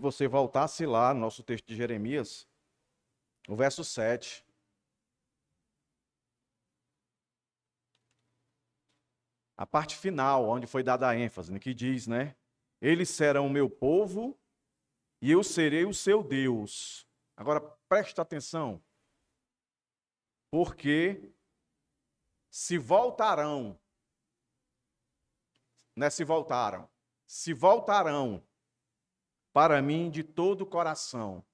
você voltasse lá no nosso texto de Jeremias, o verso 7. A parte final, onde foi dada a ênfase, né, que diz, né? Eles serão o meu povo e eu serei o seu Deus. Agora, preste atenção, porque se voltarão, não é se voltarão para mim de todo o coração.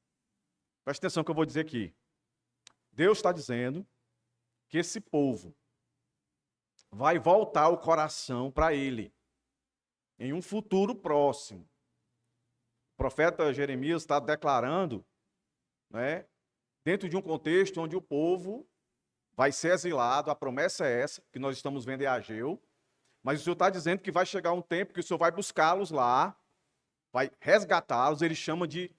Preste atenção que eu vou dizer aqui. Deus está dizendo que esse povo vai voltar o coração para ele em um futuro próximo. O profeta Jeremias está declarando, né, dentro de um contexto onde o povo vai ser exilado, a promessa é essa, que nós estamos vendo em Ageu, mas o Senhor está dizendo que vai chegar um tempo que o Senhor vai buscá-los lá, vai resgatá-los, ele chama de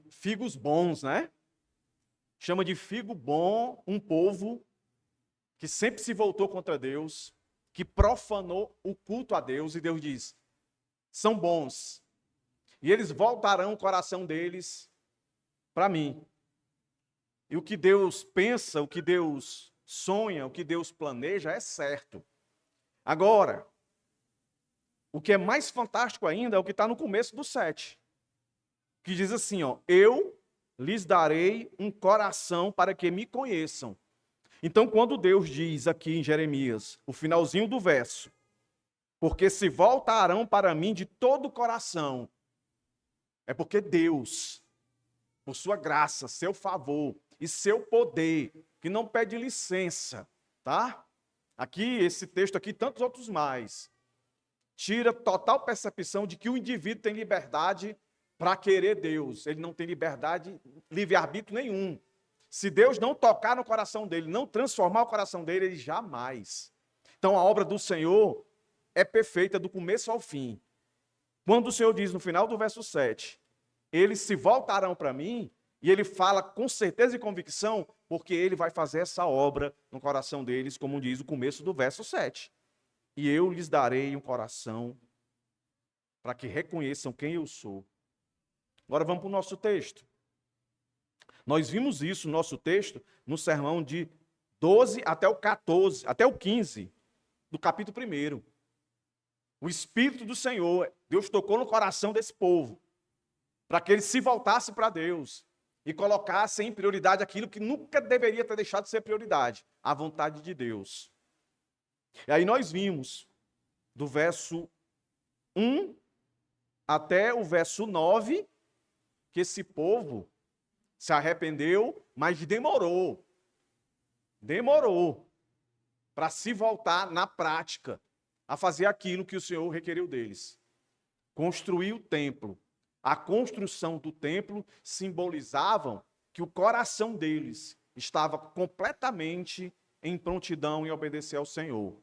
figos bons, né? Chama de figo bom um povo que sempre se voltou contra Deus, que profanou o culto a Deus, e Deus diz, são bons, e eles voltarão o coração deles para mim. E o que Deus pensa, o que Deus sonha, o que Deus planeja é certo. Agora, o que é mais fantástico ainda é o que está no começo do 7, que diz assim, ó, eu lhes darei um coração para que me conheçam. Então, quando Deus diz aqui em Jeremias, o finalzinho do verso, porque se voltarão para mim de todo o coração, é porque Deus, por sua graça, seu favor e seu poder, que não pede licença, tá? Aqui, esse texto aqui, tantos outros mais, tira total percepção de que o indivíduo tem liberdade para querer Deus. Ele não tem liberdade, livre-arbítrio nenhum. Se Deus não tocar no coração dele, não transformar o coração dele, ele jamais. Então a obra do Senhor é perfeita do começo ao fim. Quando o Senhor diz no final do verso 7, eles se voltarão para mim, e ele fala com certeza e convicção, porque ele vai fazer essa obra no coração deles, como diz o começo do verso 7. E eu lhes darei um coração para que reconheçam quem eu sou. Agora vamos para o nosso texto. Nós vimos isso no nosso texto, no sermão de 12 até o 14, até o 15, do capítulo 1. O Espírito do Senhor, Deus tocou no coração desse povo, para que eles se voltassem para Deus e colocassem em prioridade aquilo que nunca deveria ter deixado de ser prioridade, a vontade de Deus. E aí nós vimos, do verso 1 até o verso 9, que esse povo se arrependeu, mas demorou para se voltar na prática a fazer aquilo que o Senhor requeriu deles. Construir o templo. A construção do templo simbolizavam que o coração deles estava completamente em prontidão em obedecer ao Senhor.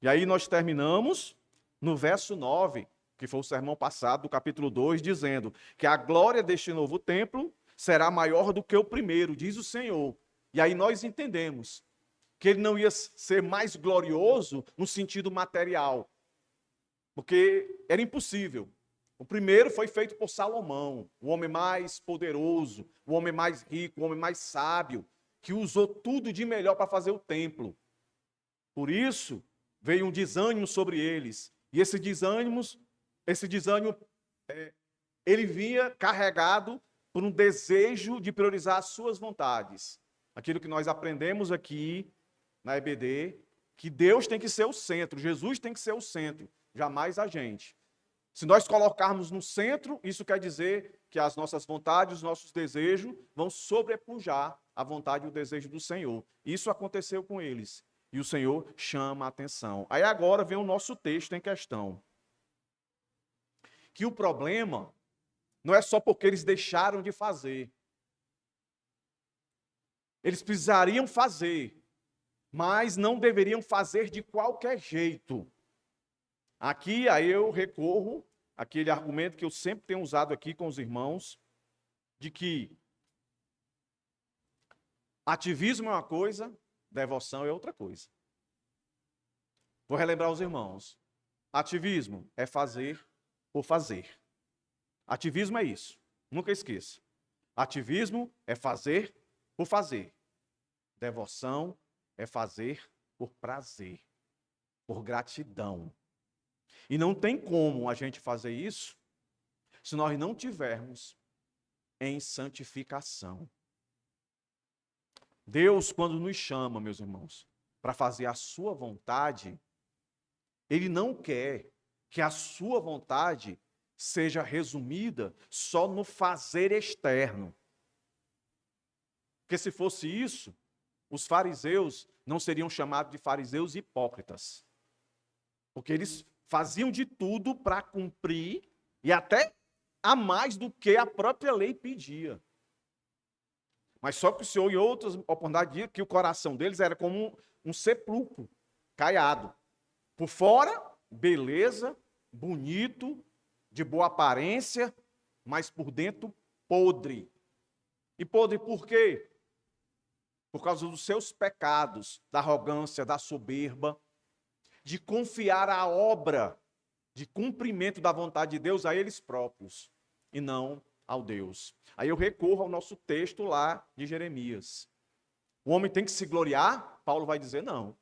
E aí nós terminamos no verso 9, que foi o sermão passado do capítulo 2, dizendo que a glória deste novo templo será maior do que o primeiro, diz o Senhor. E aí nós entendemos que ele não ia ser mais glorioso no sentido material, porque era impossível. O primeiro foi feito por Salomão, o homem mais poderoso, o homem mais rico, o homem mais sábio, que usou tudo de melhor para fazer o templo. Por isso, veio um desânimo sobre eles. E esse desânimo, ele vinha carregado por um desejo de priorizar as suas vontades. Aquilo que nós aprendemos aqui na EBD, que Deus tem que ser o centro, Jesus tem que ser o centro, jamais a gente. Se nós colocarmos no centro, isso quer dizer que as nossas vontades, os nossos desejos vão sobrepujar a vontade e o desejo do Senhor. Isso aconteceu com eles. E o Senhor chama a atenção. Aí agora vem o nosso texto em questão. Que o problema não é só porque eles deixaram de fazer. Eles precisariam fazer, mas não deveriam fazer de qualquer jeito. Aqui, aí eu recorro àquele argumento que eu sempre tenho usado aqui com os irmãos, de que ativismo é uma coisa, devoção é outra coisa. Vou relembrar os irmãos. Ativismo é fazer por fazer. Ativismo é isso. Nunca esqueça. Ativismo é fazer por fazer. Devoção é fazer por prazer, por gratidão. E não tem como a gente fazer isso se nós não tivermos em santificação. Deus, quando nos chama, meus irmãos, para fazer a sua vontade, Ele não quer que a sua vontade seja resumida só no fazer externo. Porque se fosse isso, os fariseus não seriam chamados de fariseus hipócritas. Porque eles faziam de tudo para cumprir, e até a mais do que a própria lei pedia. Mas só que o Senhor, em outras oportunidades, dizia que o coração deles era como um sepulcro caiado. Por fora, beleza, bonito, de boa aparência, mas por dentro, podre. E podre por quê? Por causa dos seus pecados, da arrogância, da soberba, de confiar a obra de cumprimento da vontade de Deus a eles próprios, e não ao Deus. Aí eu recorro ao nosso texto lá de Jeremias. O homem tem que se gloriar? Paulo vai dizer não.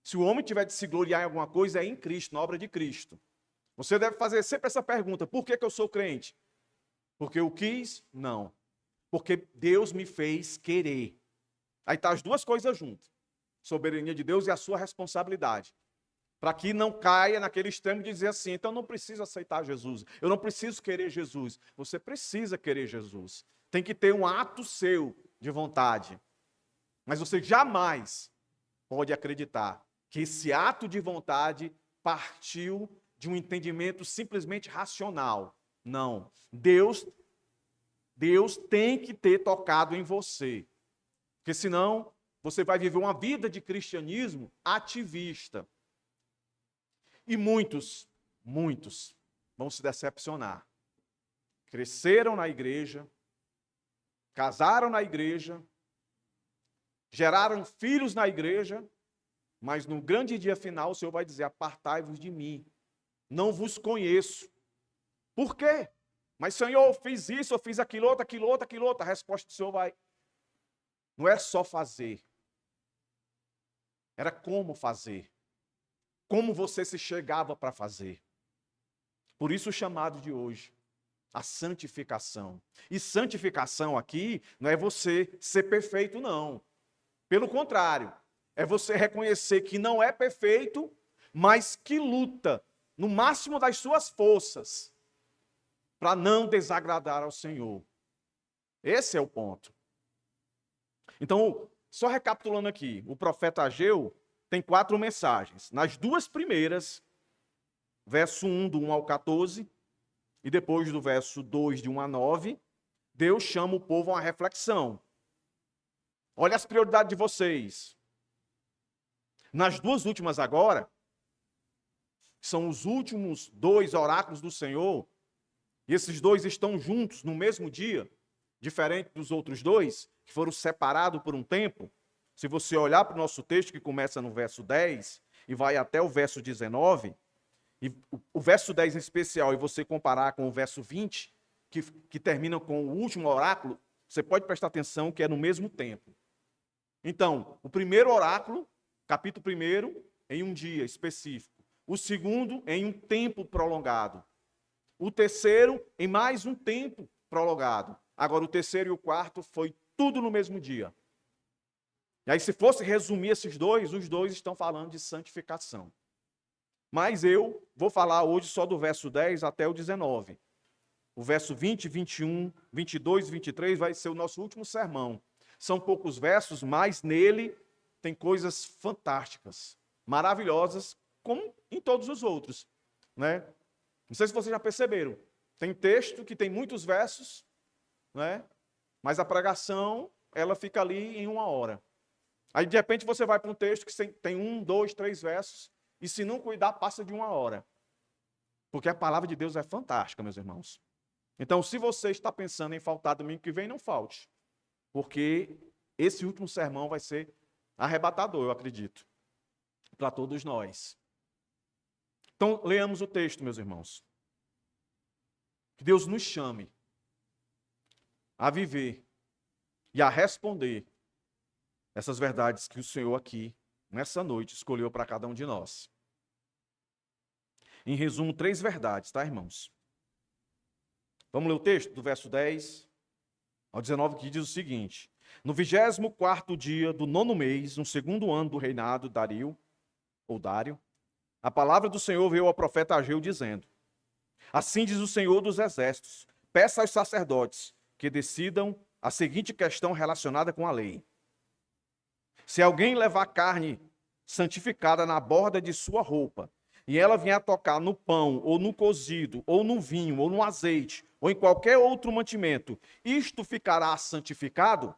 Se o homem tiver de se gloriar em alguma coisa, é em Cristo, na obra de Cristo. Você deve fazer sempre essa pergunta: por que eu sou crente? Porque eu quis? Não. Porque Deus me fez querer. Aí tá as duas coisas juntas. Soberania de Deus e a sua responsabilidade. Para que não caia naquele extremo de dizer assim, então eu não preciso aceitar Jesus, eu não preciso querer Jesus. Você precisa querer Jesus. Tem que ter um ato seu de vontade. Mas você jamais pode acreditar que esse ato de vontade partiu de um entendimento simplesmente racional. Não. Deus tem que ter tocado em você. Porque senão você vai viver uma vida de cristianismo ativista. E muitos vão se decepcionar. Cresceram na igreja, casaram na igreja, geraram filhos na igreja, mas no grande dia final o Senhor vai dizer: apartai-vos de mim, não vos conheço. Por quê? Mas Senhor, eu fiz isso, eu fiz aquilo outro, aquilo outro, aquilo outro. A resposta do Senhor vai: não é só fazer, era como fazer. Como você se chegava para fazer. Por isso o chamado de hoje, a santificação. E santificação aqui não é você ser perfeito, não. Pelo contrário, é você reconhecer que não é perfeito, mas que luta no máximo das suas forças para não desagradar ao Senhor. Esse é o ponto. Então, só recapitulando aqui, o profeta Ageu tem 4 mensagens. Nas 2 primeiras, verso 1, do 1 ao 14, e depois do verso 2, de 1 a 9, Deus chama o povo a uma reflexão. Olha as prioridades de vocês. Nas 2 últimas agora, são os últimos 2 oráculos do Senhor, e esses 2 estão juntos no mesmo dia, diferente dos outros 2, que foram separados por um tempo. Se você olhar para o nosso texto, que começa no verso 10 e vai até o verso 19, e o verso 10 em especial, e você comparar com o verso 20, que termina com o último oráculo, você pode prestar atenção que é no mesmo tempo. Então, o primeiro oráculo, capítulo 1, em um dia específico. O segundo, em um tempo prolongado. O terceiro, em mais um tempo prolongado. Agora, o terceiro e o quarto foi tudo no mesmo dia. E aí, se fosse resumir esses 2, os 2 estão falando de santificação. Mas eu vou falar hoje só do verso 10 até o 19. O verso 20, 21, 22 e 23 vai ser o nosso último sermão. São poucos versos, mas nele tem coisas fantásticas, maravilhosas, como em todos os outros, né? Não sei se vocês já perceberam. Tem texto que tem muitos versos, né? Mas a pregação, ela fica ali em 1 hora. Aí, de repente, você vai para um texto que tem 1, 2, 3 versos, e se não cuidar, passa de 1 hora. Porque a palavra de Deus é fantástica, meus irmãos. Então, se você está pensando em faltar domingo que vem, não falte. Porque esse último sermão vai ser arrebatador, eu acredito, para todos nós. Então, leamos o texto, meus irmãos. Que Deus nos chame a viver e a responder essas verdades que o Senhor aqui, nessa noite, escolheu para cada um de nós. Em resumo, 3 verdades, tá, irmãos? Vamos ler o texto do verso 10 ao 19, que diz o seguinte: no 24º dia do 9º mês, no 2º ano do reinado de Dário, a palavra do Senhor veio ao profeta Ageu dizendo: assim diz o Senhor dos Exércitos, peça aos sacerdotes que decidam a seguinte questão relacionada com a lei. Se alguém levar carne santificada na borda de sua roupa, e ela vier a tocar no pão, ou no cozido, ou no vinho, ou no azeite, ou em qualquer outro mantimento, isto ficará santificado?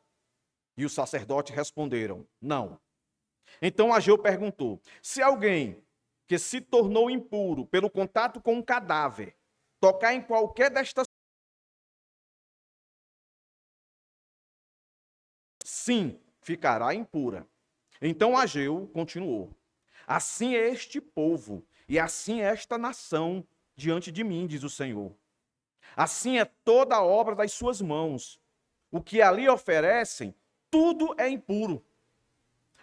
E os sacerdotes responderam: não. Então Ageu perguntou: se alguém que se tornou impuro pelo contato com um cadáver tocar em qualquer destas, sim, ficará impura. Então Ageu continuou: assim é este povo, e assim é esta nação diante de mim, diz o Senhor. Assim é toda a obra das suas mãos. O que ali oferecem, tudo é impuro.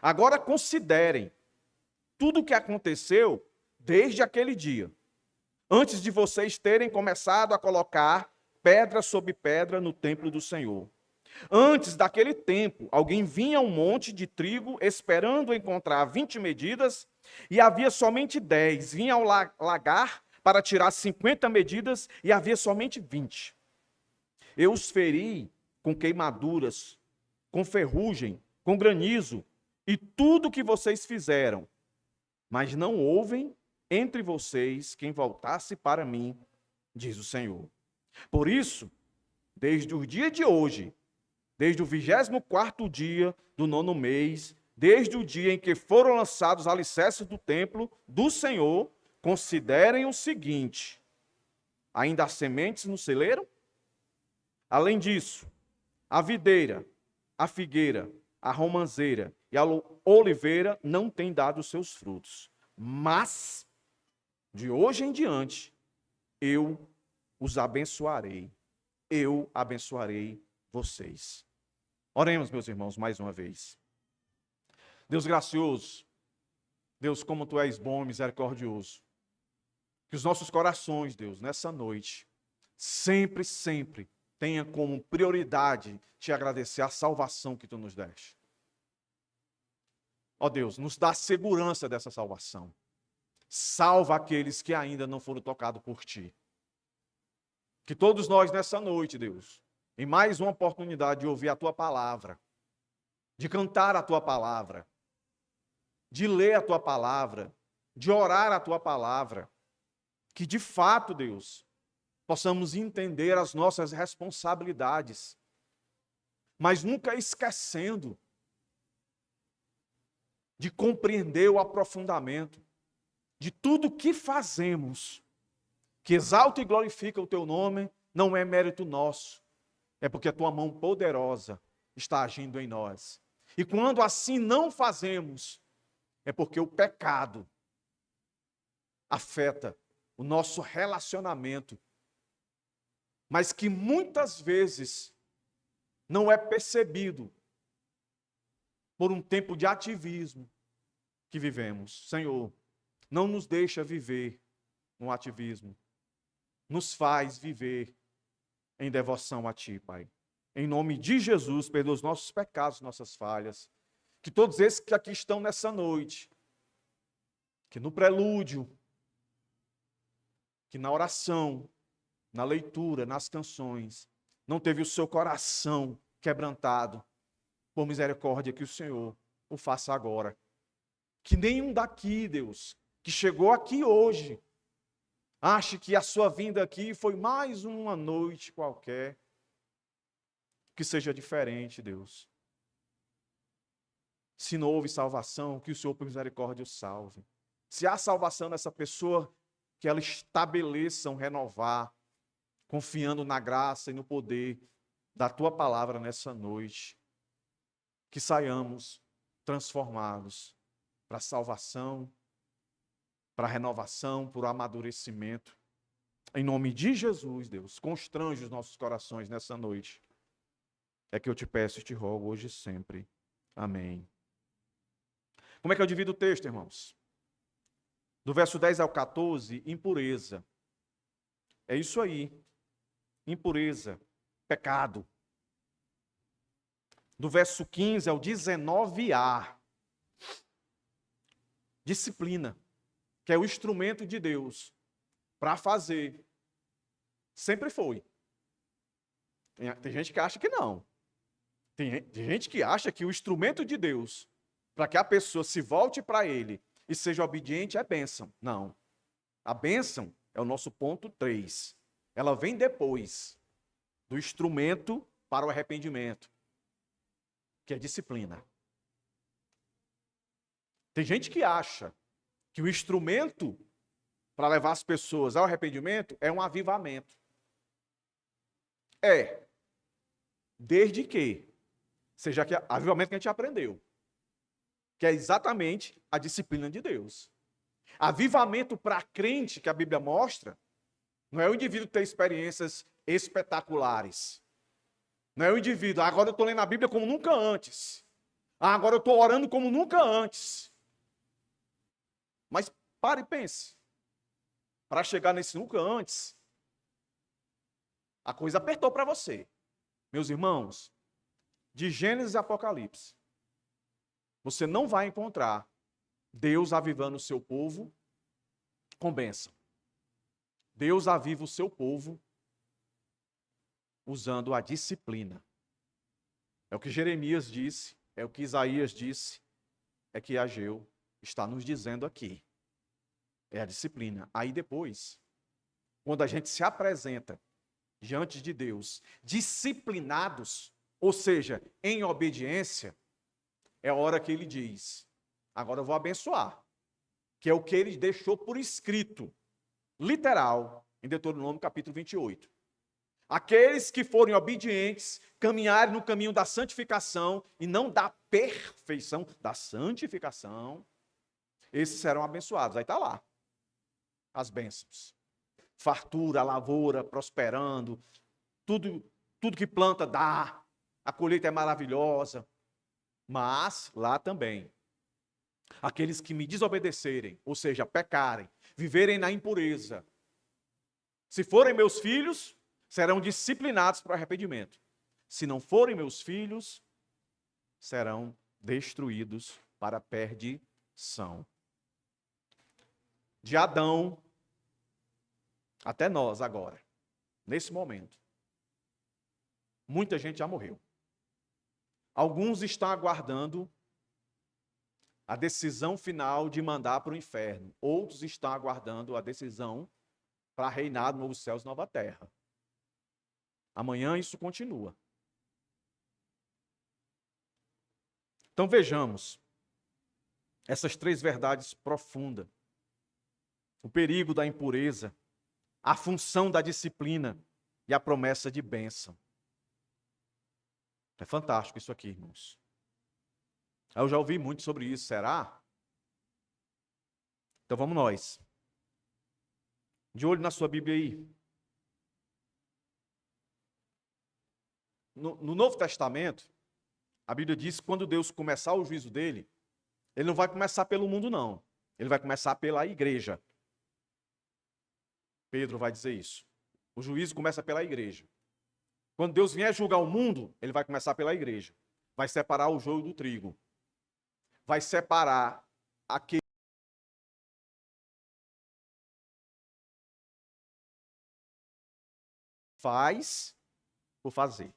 Agora considerem tudo o que aconteceu desde aquele dia, antes de vocês terem começado a colocar pedra sobre pedra no templo do Senhor. Antes daquele tempo, alguém vinha a um monte de trigo esperando encontrar 20 medidas, e havia somente 10. Vinha ao lagar para tirar 50 medidas, e havia somente 20. Eu os feri com queimaduras, com ferrugem, com granizo, e tudo o que vocês fizeram, mas não houve entre vocês quem voltasse para mim, diz o Senhor. Por isso, desde o dia de hoje, desde o 24º dia do 9º mês, desde o dia em que foram lançados os alicerces do templo do Senhor, considerem o seguinte: ainda há sementes no celeiro? Além disso, a videira, a figueira, a romanceira e a oliveira não têm dado os seus frutos. Mas, de hoje em diante, eu os abençoarei. Eu abençoarei vocês. Oremos, meus irmãos, mais uma vez. Deus gracioso, Deus, como Tu és bom e misericordioso, que os nossos corações, Deus, nessa noite, sempre, sempre tenha como prioridade Te agradecer a salvação que Tu nos deste. Ó Deus, nos dá segurança dessa salvação. Salva aqueles que ainda não foram tocados por Ti. Que todos nós nessa noite, Deus, em mais uma oportunidade de ouvir a Tua palavra, de cantar a Tua palavra, de ler a Tua palavra, de orar a Tua palavra, que de fato, Deus, possamos entender as nossas responsabilidades, mas nunca esquecendo de compreender o aprofundamento de tudo que fazemos, que exalta e glorifica o Teu nome, não é mérito nosso, é porque a Tua mão poderosa está agindo em nós. E quando assim não fazemos, é porque o pecado afeta o nosso relacionamento, mas que muitas vezes não é percebido por um tempo de ativismo que vivemos. Senhor, não nos deixa viver no ativismo, nos faz viver em devoção a Ti, Pai. Em nome de Jesus, perdoa os nossos pecados, nossas falhas. Que todos esses que aqui estão nessa noite, que no prelúdio, que na oração, na leitura, nas canções, não teve o seu coração quebrantado, por misericórdia, que o Senhor o faça agora. Que nenhum daqui, Deus, que chegou aqui hoje, ache que a sua vinda aqui foi mais uma noite qualquer, que seja diferente, Deus. Se não houve salvação, que o Senhor, por misericórdia, o salve. Se há salvação nessa pessoa, que ela estabeleça um renovar, confiando na graça e no poder da Tua palavra nessa noite. Que saiamos transformados para a salvação, para a renovação, para o amadurecimento. Em nome de Jesus, Deus, constrange os nossos corações nessa noite. É que eu te peço e te rogo hoje e sempre. Amém. Como é que eu divido o texto, irmãos? Do verso 10 ao 14, impureza. É isso aí. Impureza, pecado. Do verso 15 ao 19a, disciplina, que é o instrumento de Deus para fazer. Sempre foi. Tem gente que acha que não. Tem gente que acha que o instrumento de Deus para que a pessoa se volte para Ele e seja obediente é bênção. Não. A bênção é o nosso ponto 3. Ela vem depois do instrumento para o arrependimento, que é disciplina. Tem gente que acha que o instrumento para levar as pessoas ao arrependimento é um avivamento. Desde que seja que avivamento que a gente aprendeu, que é exatamente a disciplina de Deus. Avivamento para crente que a Bíblia mostra, não é o indivíduo ter experiências espetaculares. Não é o indivíduo, agora eu estou lendo a Bíblia como nunca antes. Agora eu estou orando como nunca antes. Mas pare e pense. Para chegar nesse nunca antes, a coisa apertou para você. Meus irmãos, de Gênesis e Apocalipse, você não vai encontrar Deus avivando o seu povo com bênção. Deus aviva o seu povo usando a disciplina. É o que Jeremias disse, é o que Isaías disse, é que Ageu está nos dizendo aqui. É a disciplina. Aí depois, quando a gente se apresenta diante de Deus, disciplinados, ou seja, em obediência, é a hora que ele diz, agora eu vou abençoar, que é o que ele deixou por escrito, literal, em Deuteronômio capítulo 28. Aqueles que forem obedientes, caminharem no caminho da santificação e não da perfeição, da santificação, esses serão abençoados. Aí está lá, as bênçãos. Fartura, lavoura, prosperando, tudo que planta dá, a colheita é maravilhosa. Mas lá também, aqueles que me desobedecerem, ou seja, pecarem, viverem na impureza, se forem meus filhos, serão disciplinados para o arrependimento. Se não forem meus filhos, serão destruídos para a perdição. De Adão até nós agora, nesse momento, muita gente já morreu. Alguns estão aguardando a decisão final de mandar para o inferno. Outros estão aguardando a decisão para reinar no novo céus e nova terra. Amanhã isso continua. Então vejamos essas 3 verdades profundas. O perigo da impureza, a função da disciplina e a promessa de bênção. É fantástico isso aqui, irmãos. Eu já ouvi muito sobre isso, será? Então vamos nós. De olho na sua Bíblia aí. No Novo Testamento, a Bíblia diz que quando Deus começar o juízo dele, ele não vai começar pelo mundo, não. Ele vai começar pela igreja. Pedro vai dizer isso. O juízo começa pela igreja. Quando Deus vier julgar o mundo, ele vai começar pela igreja. Vai separar o joio do trigo. Vai separar aquele que faz por fazer.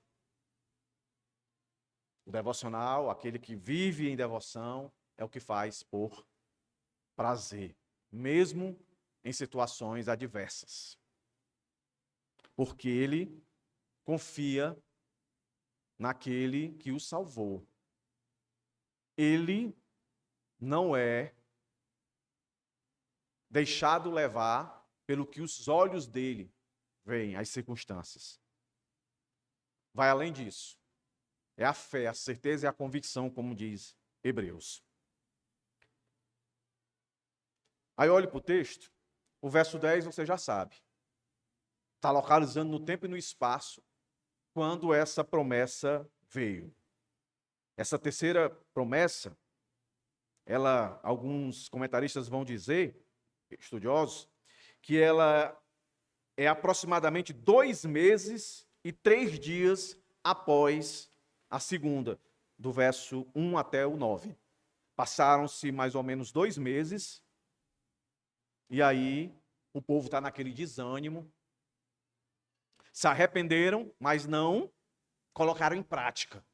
O devocional, aquele que vive em devoção, é o que faz por prazer, mesmo em situações adversas. Porque ele confia naquele que o salvou. Ele não é deixado levar pelo que os olhos dele veem, as circunstâncias. Vai além disso. É a fé, a certeza e a convicção, como diz Hebreus. Aí olhe para o texto, o verso 10 você já sabe. está localizando no tempo e no espaço quando essa promessa veio. Essa terceira promessa, alguns comentaristas vão dizer, estudiosos, que ela é aproximadamente 2 meses e 3 dias após a segunda, do verso 1 até o 9. Passaram-se mais ou menos 2 meses, e aí o povo está naquele desânimo, se arrependeram, mas não colocaram em prática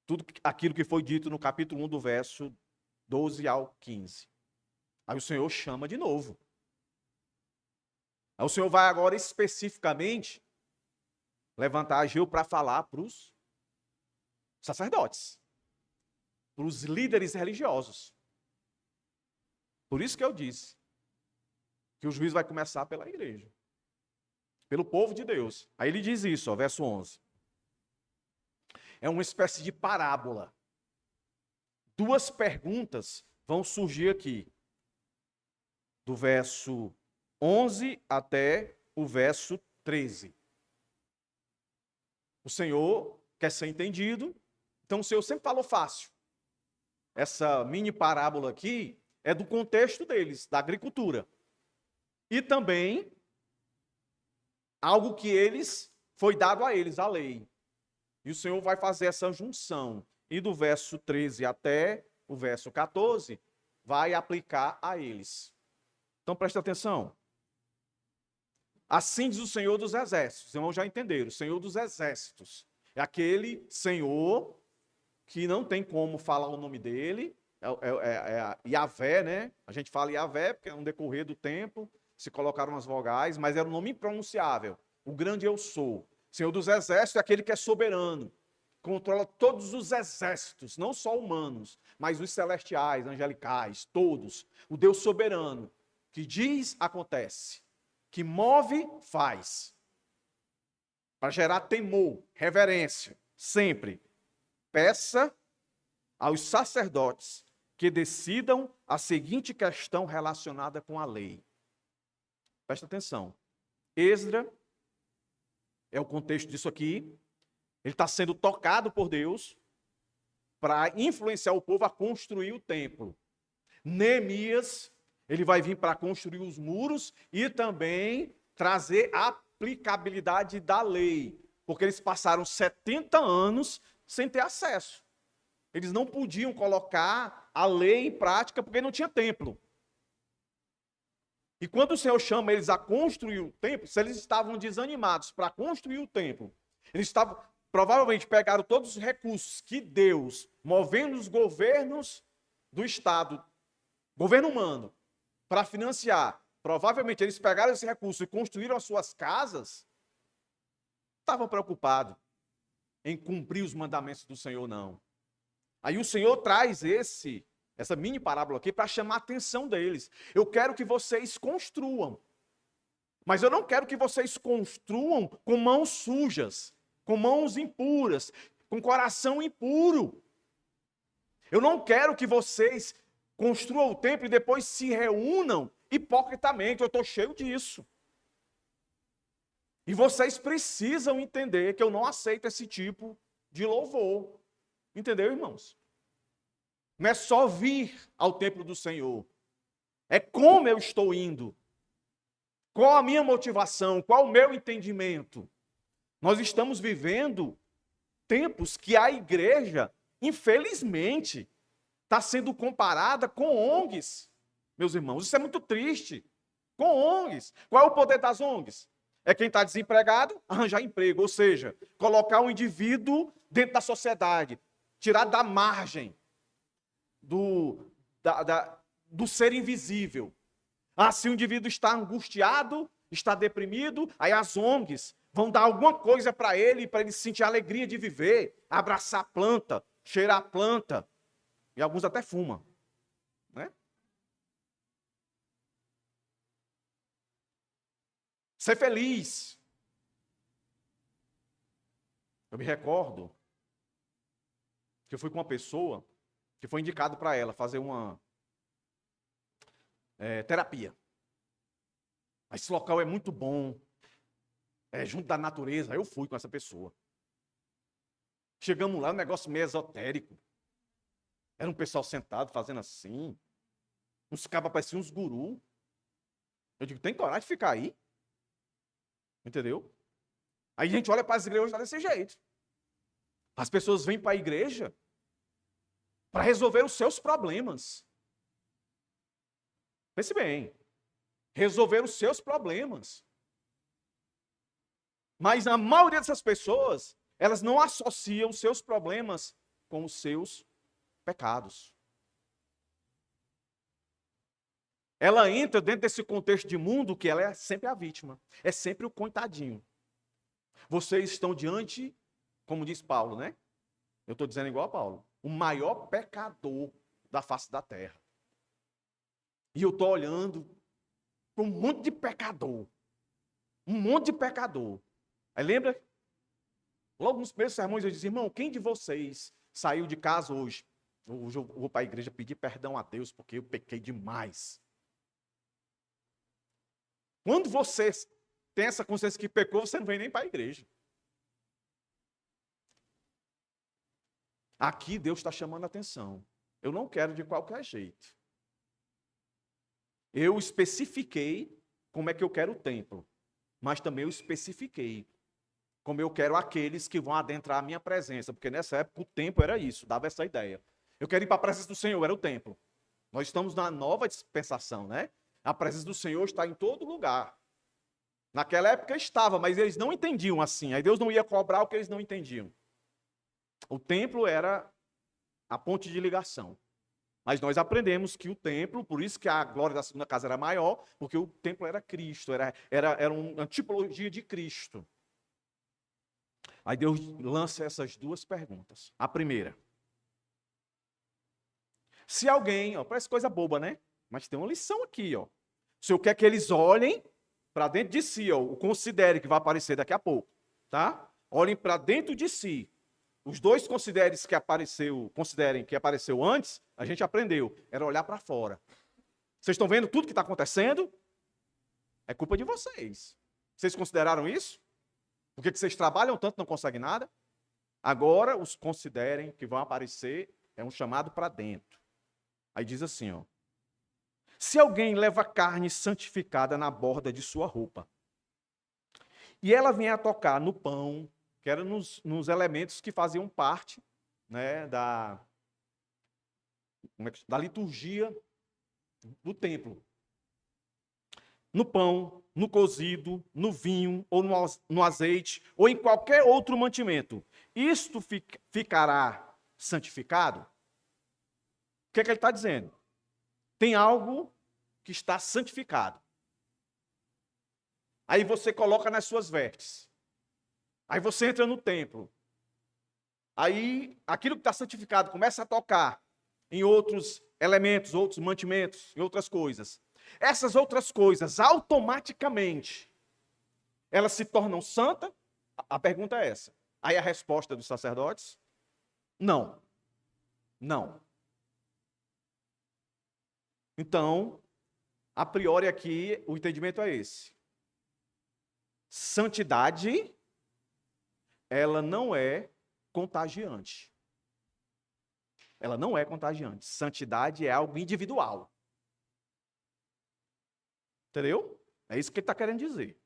tudo aquilo que foi dito no capítulo 1, do verso 12 ao 15. Aí o Senhor chama de novo. Aí o Senhor vai agora especificamente levantar Ageu para falar para os sacerdotes, para os líderes religiosos. Por isso que eu disse que o juízo vai começar pela igreja, pelo povo de Deus. Aí ele diz isso, ó, verso 11. É uma espécie de parábola. 2 perguntas vão surgir aqui, do verso 11 até o verso 13. O Senhor quer ser entendido, então o Senhor sempre falou fácil. Essa mini parábola aqui é do contexto deles, da agricultura. E também algo que foi dado a eles, a lei. E o Senhor vai fazer essa junção. E do verso 13 até o verso 14, vai aplicar a eles. Então presta atenção. Assim diz o Senhor dos Exércitos. Os irmãos já entenderam. O Senhor dos Exércitos é aquele Senhor que não tem como falar o nome dele. É Yahvé, né? A gente fala Yahvé porque no decorrer do tempo se colocaram as vogais, mas era um nome impronunciável. O grande eu sou. Senhor dos Exércitos é aquele que é soberano, controla todos os exércitos, não só humanos, mas os celestiais, angelicais, todos. O Deus soberano, que diz, acontece, que move, faz. Para gerar temor, reverência, sempre. Peça aos sacerdotes que decidam a seguinte questão relacionada com a lei. Presta atenção. Esdras é o contexto disso aqui. Ele está sendo tocado por Deus para influenciar o povo a construir o templo. Neemias, ele vai vir para construir os muros e também trazer a aplicabilidade da lei, porque eles passaram 70 anos sem ter acesso. Eles não podiam colocar a lei em prática porque não tinha templo. E quando o Senhor chama eles a construir o templo, se eles estavam desanimados para construir o templo, eles provavelmente pegaram todos os recursos que Deus, movendo os governos do Estado, governo humano, para financiar. Provavelmente eles pegaram esse recurso e construíram as suas casas, estavam preocupados em cumprir os mandamentos do Senhor, não. Aí o Senhor traz essa mini parábola aqui para chamar a atenção deles. Eu quero que vocês construam, mas eu não quero que vocês construam com mãos sujas, com mãos impuras, com coração impuro. Eu não quero que vocês construam o templo e depois se reúnam hipocritamente. Eu estou cheio disso. E vocês precisam entender que eu não aceito esse tipo de louvor. Entendeu, irmãos? Não é só vir ao templo do Senhor. É como eu estou indo. Qual a minha motivação? Qual o meu entendimento? Nós estamos vivendo tempos que a igreja, infelizmente, está sendo comparada com ONGs. Meus irmãos, isso é muito triste. Com ONGs. Qual é o poder das ONGs? É quem está desempregado, arranjar emprego. Ou seja, colocar o indivíduo dentro da sociedade. Tirar da margem do ser invisível. Se o indivíduo está angustiado, está deprimido, aí as ONGs vão dar alguma coisa para ele sentir a alegria de viver, abraçar a planta, cheirar a planta. E alguns até fumam. Né? Ser feliz. Eu me recordo que eu fui com uma pessoa que foi indicado para ela fazer uma terapia. Esse local é muito bom. junto da natureza. Aí eu fui com essa pessoa. Chegamos lá, um negócio meio esotérico. Era um pessoal sentado, fazendo assim. Uns cabas pareciam uns gurus. Eu digo, tem coragem de ficar aí? Entendeu? Aí a gente olha para as igrejas hoje desse jeito. As pessoas vêm para a igreja para resolver os seus problemas. Pense bem. Resolver os seus problemas. Mas a maioria dessas pessoas, elas não associam os seus problemas com os seus pecados. Ela entra dentro desse contexto de mundo que ela é sempre a vítima. É sempre o coitadinho. Vocês estão diante, como diz Paulo, né? Eu estou dizendo igual a Paulo. O maior pecador da face da terra. E eu estou olhando para um monte de pecador. Um monte de pecador. Aí lembra? Logo nos primeiros sermões eu disse, irmão, quem de vocês saiu de casa hoje? Hoje eu vou para a igreja pedir perdão a Deus porque eu pequei demais. Quando você tem essa consciência que pecou, você não vem nem para a igreja. Aqui Deus está chamando a atenção. Eu não quero de qualquer jeito. Eu especifiquei como é que eu quero o templo, mas também eu especifiquei como eu quero aqueles que vão adentrar a minha presença, porque nessa época o templo era isso, dava essa ideia. Eu quero ir para a presença do Senhor, era o templo. Nós estamos na nova dispensação, né? A presença do Senhor está em todo lugar. Naquela época estava, mas eles não entendiam assim. Aí Deus não ia cobrar o que eles não entendiam. O templo era a ponte de ligação. Mas nós aprendemos que o templo, por isso que a glória da segunda casa era maior, porque o templo era Cristo, era uma tipologia de Cristo. Aí Deus lança essas duas perguntas. A primeira. Se alguém, ó, parece coisa boba, né? Mas tem uma lição aqui, ó. O Senhor quer que eles olhem para dentro de si, ó, o considere que vai aparecer daqui a pouco, tá? Olhem para dentro de si. Os dois considerem que apareceu antes, a gente aprendeu, era olhar para fora. Vocês estão vendo tudo que está acontecendo? É culpa de vocês. Vocês consideraram isso? Por que vocês trabalham tanto e não conseguem nada? Agora, os considerem que vão aparecer, é um chamado para dentro. Aí diz assim, ó. Se alguém leva carne santificada na borda de sua roupa, e ela vier a tocar no pão, que era nos elementos que faziam parte, né, da liturgia do templo. No pão, no cozido, no vinho, ou no azeite, ou em qualquer outro mantimento. Isto ficará santificado? O que é que ele está dizendo? Tem algo que está santificado. Aí você coloca nas suas vestes. Aí você entra no templo. Aí aquilo que está santificado começa a tocar em outros elementos, outros mantimentos, em outras coisas. Essas outras coisas, automaticamente, elas se tornam santas? A pergunta é essa. Aí a resposta dos sacerdotes? Não. Não. Então, a priori aqui, o entendimento é esse. Santidade, ela não é contagiante. Ela não é contagiante. Santidade é algo individual. Entendeu? É isso que ele está querendo dizer.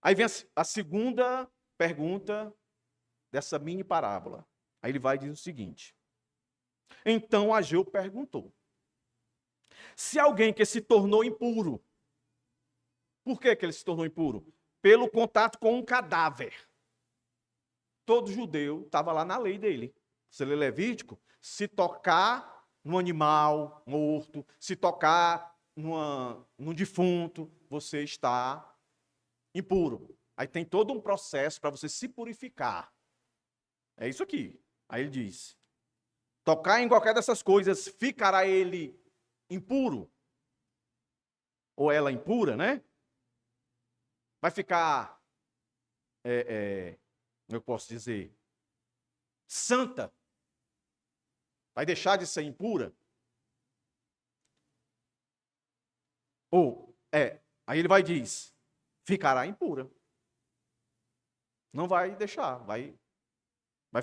Aí vem a segunda pergunta dessa mini parábola. Aí ele vai dizer o seguinte. Então Ageu perguntou. Se alguém que se tornou impuro, por que ele se tornou impuro? Pelo contato com um cadáver. Todo judeu estava lá na lei dele. Se ele é Levítico, se tocar no animal morto, se tocar num defunto, você está impuro. Aí tem todo um processo para você se purificar. É isso aqui. Aí ele diz, tocar em qualquer dessas coisas, ficará ele impuro? Ou ela impura, né? Vai ficar, eu posso dizer, santa? Vai deixar de ser impura? Ou, aí ele vai e diz, ficará impura. Não vai deixar, vai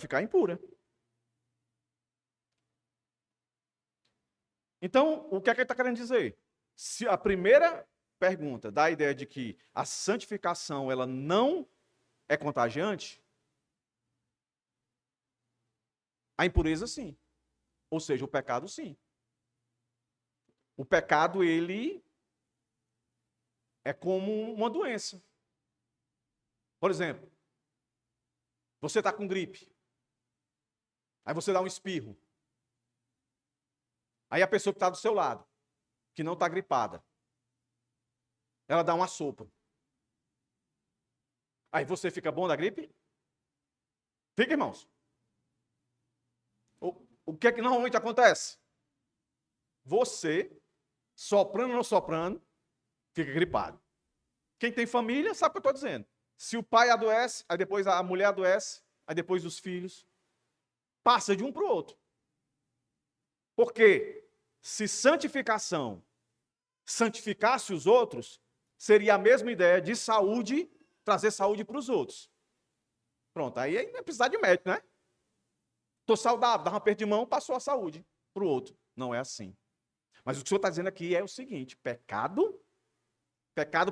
ficar impura. Então, o que é que ele está querendo dizer? Se a primeira pergunta dá a ideia de que a santificação ela não é contagiante, a impureza sim. Ou seja, o pecado sim. O pecado, ele é como uma doença. Por exemplo, você está com gripe. Aí você dá um espirro. Aí a pessoa que está do seu lado, que não está gripada, ela dá uma sopa. Aí você fica bom da gripe? Fica, irmãos. O que é que normalmente acontece? Você, soprando ou não soprando, fica gripado. Quem tem família sabe o que eu estou dizendo. Se o pai adoece, aí depois a mulher adoece, aí depois os filhos. Passa de um para o outro. Porque se santificação santificasse os outros, seria a mesma ideia de saúde, trazer saúde para os outros. Pronto, aí não precisar de médico, né? Estou saudável, dá um aperto de mão, passou a saúde para o outro. Não é assim. Mas o que o senhor está dizendo aqui é o seguinte: pecado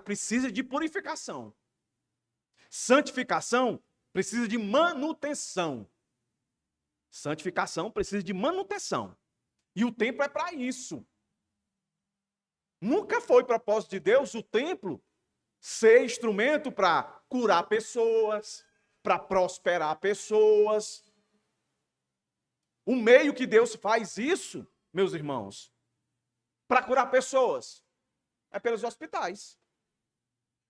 precisa de purificação. Santificação precisa de manutenção. Santificação precisa de manutenção. E o templo é para isso. Nunca foi propósito de Deus o templo ser instrumento para curar pessoas, para prosperar pessoas. O meio que Deus faz isso, meus irmãos, para curar pessoas, é pelos hospitais.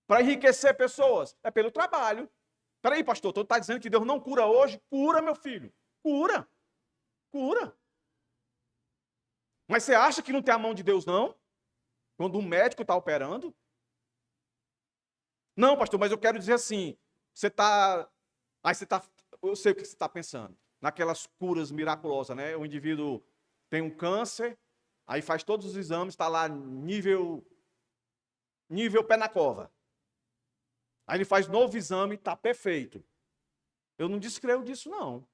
Para enriquecer pessoas, é pelo trabalho. Espera aí, pastor, tu está dizendo que Deus não cura hoje? Cura, meu filho. Cura. Cura. Mas você acha que não tem a mão de Deus, não? Quando um médico está operando? Não, pastor, mas eu quero dizer assim, você está... Eu sei o que você está pensando. Naquelas curas miraculosas, né? O indivíduo tem um câncer, aí faz todos os exames, está lá nível pé na cova. Aí ele faz novo exame, está perfeito. Eu não descrevo disso, não.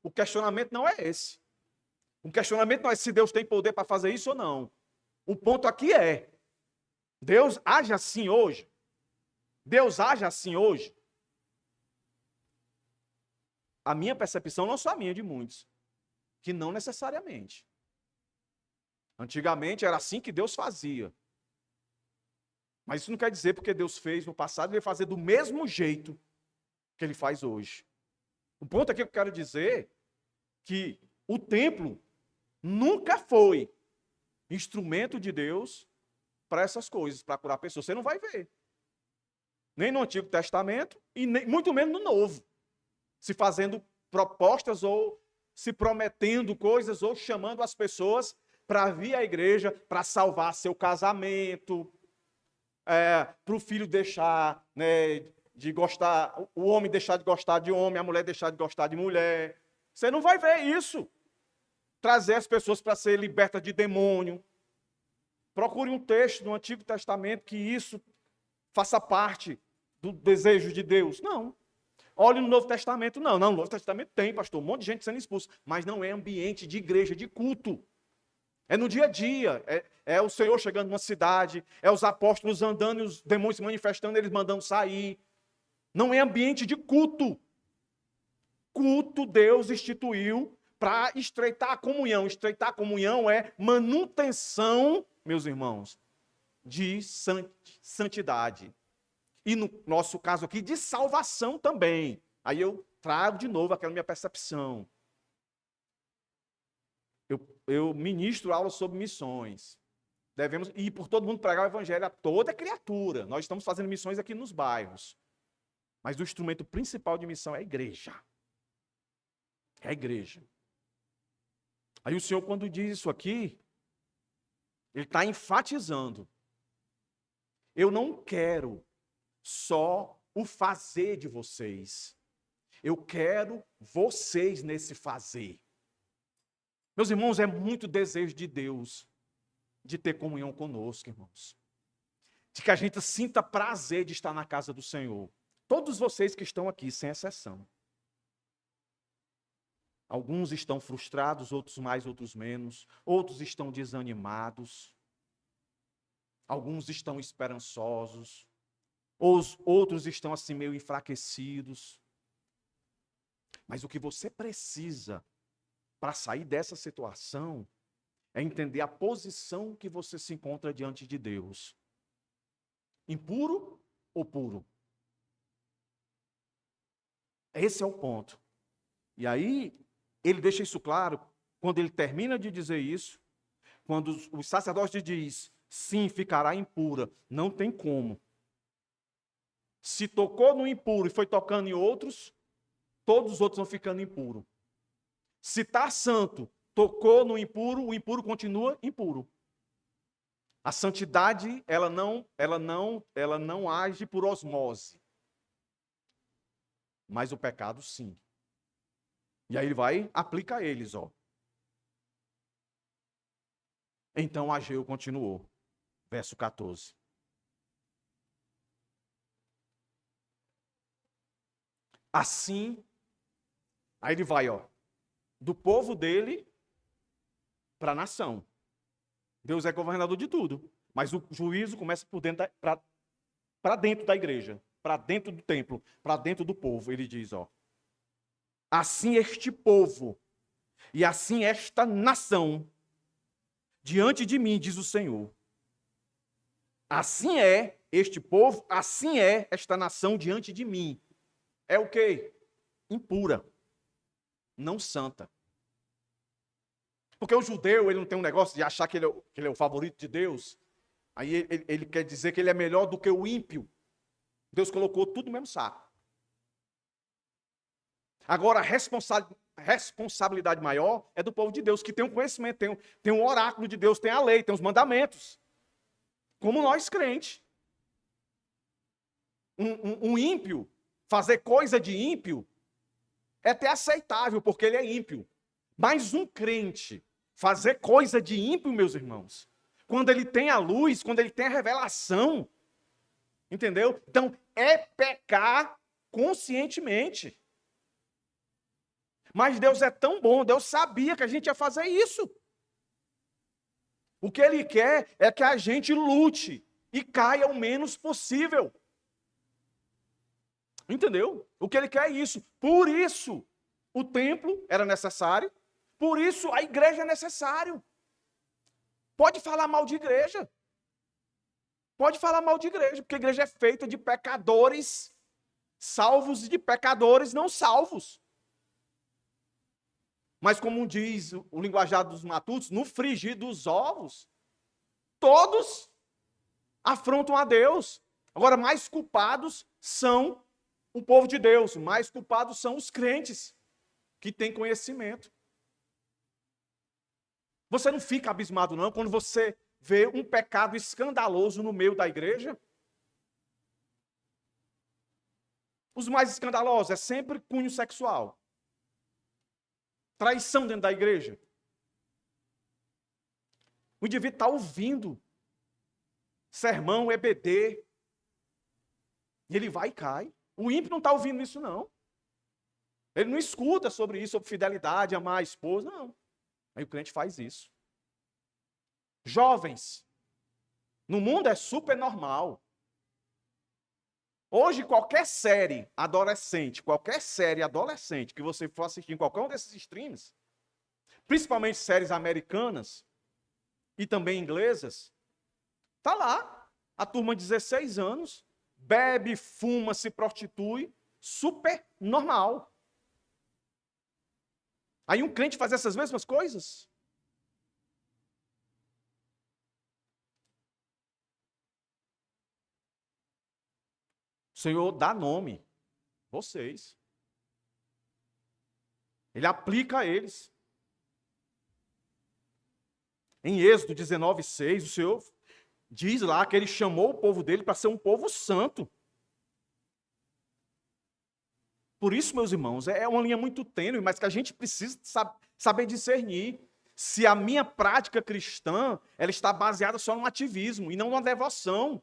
O questionamento não é esse. O questionamento não é se Deus tem poder para fazer isso ou não. O ponto aqui é, Deus age assim hoje? Deus age assim hoje? A minha percepção, não só a minha, de muitos, que não necessariamente. Antigamente era assim que Deus fazia. Mas isso não quer dizer porque Deus fez no passado, ele vai fazer do mesmo jeito que ele faz hoje. O ponto aqui que eu quero dizer que o templo nunca foi instrumento de Deus para essas coisas, para curar pessoas. Você não vai ver. Nem no Antigo Testamento e nem, muito menos no Novo. Se fazendo propostas ou se prometendo coisas ou chamando as pessoas para vir à igreja para salvar seu casamento, para o filho deixar, né, de gostar, o homem deixar de gostar de homem, a mulher deixar de gostar de mulher. Você não vai ver isso. Trazer as pessoas para ser libertas de demônio. Procure um texto no Antigo Testamento que isso faça parte do desejo de Deus. Não. Olhe no Novo Testamento. Não, no Novo Testamento tem, pastor, um monte de gente sendo expulsa. Mas não é ambiente de igreja, de culto. É no dia a dia. É o Senhor chegando numa cidade. É os apóstolos andando e os demônios se manifestando, eles mandando sair. Não é ambiente de culto. Culto Deus instituiu para estreitar a comunhão. Estreitar a comunhão é manutenção, meus irmãos, de santidade. E no nosso caso aqui, de salvação também. Aí eu trago de novo aquela minha percepção. Eu ministro aula sobre missões. Devemos ir por todo mundo pregar o evangelho a toda criatura. Nós estamos fazendo missões aqui nos bairros. Mas o instrumento principal de missão é a igreja. É a igreja. Aí o Senhor, quando diz isso aqui, ele está enfatizando. Eu não quero só o fazer de vocês. Eu quero vocês nesse fazer. Meus irmãos, é muito desejo de Deus de ter comunhão conosco, irmãos. De que a gente sinta prazer de estar na casa do Senhor. Todos vocês que estão aqui, sem exceção. Alguns estão frustrados, outros mais, outros menos. Outros estão desanimados. Alguns estão esperançosos. Outros estão assim meio enfraquecidos. Mas o que você precisa para sair dessa situação é entender a posição que você se encontra diante de Deus. Impuro ou puro? Esse é o ponto. E aí, ele deixa isso claro, quando ele termina de dizer isso, quando o sacerdote diz, sim, ficará impura, não tem como. Se tocou no impuro e foi tocando em outros, todos os outros vão ficando impuros. Se está santo, tocou no impuro, o impuro continua impuro. A santidade, ela não age por osmose. Mas o pecado, sim. E aí ele vai, aplica a eles, ó. Então Ageu continuou. Verso 14. Assim, aí ele vai, ó, do povo dele para a nação. Deus é governador de tudo, mas o juízo começa por dentro para dentro da igreja, para dentro do templo, para dentro do povo. Ele diz, ó, assim este povo e assim esta nação diante de mim, diz o Senhor. Assim é este povo, assim é esta nação diante de mim. É o quê? Impura, não santa. Porque o judeu, ele não tem um negócio de achar que ele é o favorito de Deus. Aí ele quer dizer que ele é melhor do que o ímpio. Deus colocou tudo no mesmo saco. Agora, a responsabilidade maior é do povo de Deus, que tem um conhecimento, tem um oráculo de Deus, tem a lei, tem os mandamentos. Como nós crentes. Um ímpio, fazer coisa de ímpio, é até aceitável, porque ele é ímpio. Mas um crente, fazer coisa de ímpio, meus irmãos, quando ele tem a luz, quando ele tem a revelação, entendeu? Então, é pecar conscientemente. Mas Deus é tão bom, Deus sabia que a gente ia fazer isso. O que Ele quer é que a gente lute e caia o menos possível. Entendeu? O que Ele quer é isso. Por isso, o templo era necessário. Por isso, a igreja é necessário. Pode falar mal de igreja. Pode falar mal de igreja, porque a igreja é feita de pecadores salvos e de pecadores não salvos. Mas como diz o linguajar dos matutos, no frigir dos ovos, todos afrontam a Deus. Agora, mais culpados são o povo de Deus, mais culpados são os crentes, que têm conhecimento. Você não fica abismado, não, quando você vê um pecado escandaloso no meio da igreja? Os mais escandalosos é sempre cunho sexual. Traição dentro da igreja. O indivíduo está ouvindo sermão, EBD, e ele vai e cai. O ímpio não está ouvindo isso, não. Ele não escuta sobre isso, sobre fidelidade, amar a esposa, não. Aí o crente faz isso. Jovens, no mundo é super normal. Hoje, qualquer série adolescente que você for assistir em qualquer um desses streams, principalmente séries americanas e também inglesas, tá lá, a turma de 16 anos, bebe, fuma, se prostitui, super normal. Aí um crente faz essas mesmas coisas? O Senhor dá nome. Vocês. Ele aplica a eles. Em Êxodo 19:6, o Senhor diz lá que ele chamou o povo dele para ser um povo santo. Por isso, meus irmãos, é uma linha muito tênue, mas que a gente precisa saber discernir se a minha prática cristã ela está baseada só no ativismo e não na devoção.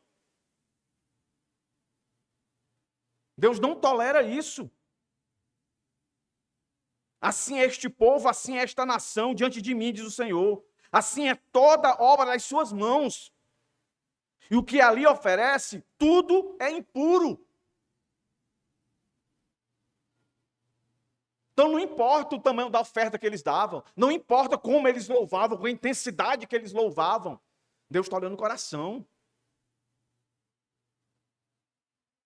Deus não tolera isso. Assim é este povo, assim é esta nação diante de mim, diz o Senhor. Assim é toda obra das suas mãos. E o que ali oferece, tudo é impuro. Então não importa o tamanho da oferta que eles davam, não importa como eles louvavam, com a intensidade que eles louvavam. Deus está olhando o coração.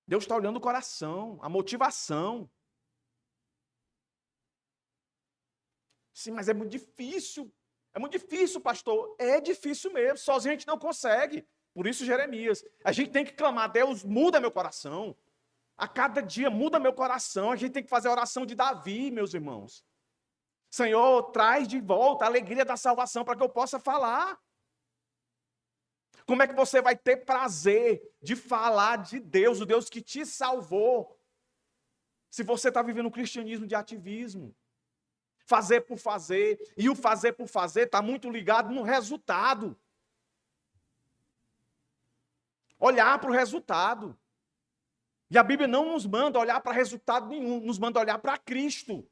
Deus está olhando o coração, a motivação. Sim, mas é muito difícil. É muito difícil, pastor. É difícil mesmo. Sozinho a gente não consegue. Por isso, Jeremias, a gente tem que clamar, Deus, muda meu coração. A cada dia muda meu coração. A gente tem que fazer a oração de Davi, meus irmãos. Senhor, traz de volta a alegria da salvação para que eu possa falar. Como é que você vai ter prazer de falar de Deus, o Deus que te salvou, se você está vivendo um cristianismo de ativismo? Fazer por fazer. E o fazer por fazer está muito ligado no resultado. Olhar para o resultado. E a Bíblia não nos manda olhar para resultado nenhum, nos manda olhar para Cristo,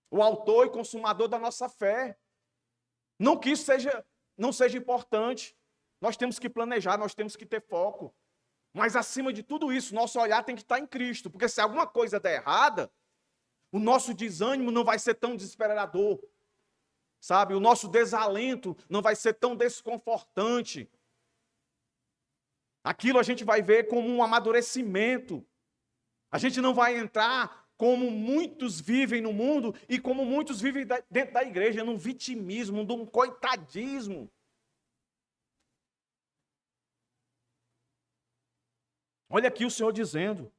o autor e consumador da nossa fé. Não que isso não seja importante. Nós temos que planejar, nós temos que ter foco. Mas acima de tudo isso, nosso olhar tem que estar em Cristo. Porque se alguma coisa der errada, o nosso desânimo não vai ser tão desesperador. Sabe? O nosso desalento não vai ser tão desconfortante. Aquilo a gente vai ver como um amadurecimento. A gente não vai entrar como muitos vivem no mundo e como muitos vivem dentro da igreja, num vitimismo, num coitadismo. Olha aqui o Senhor dizendo: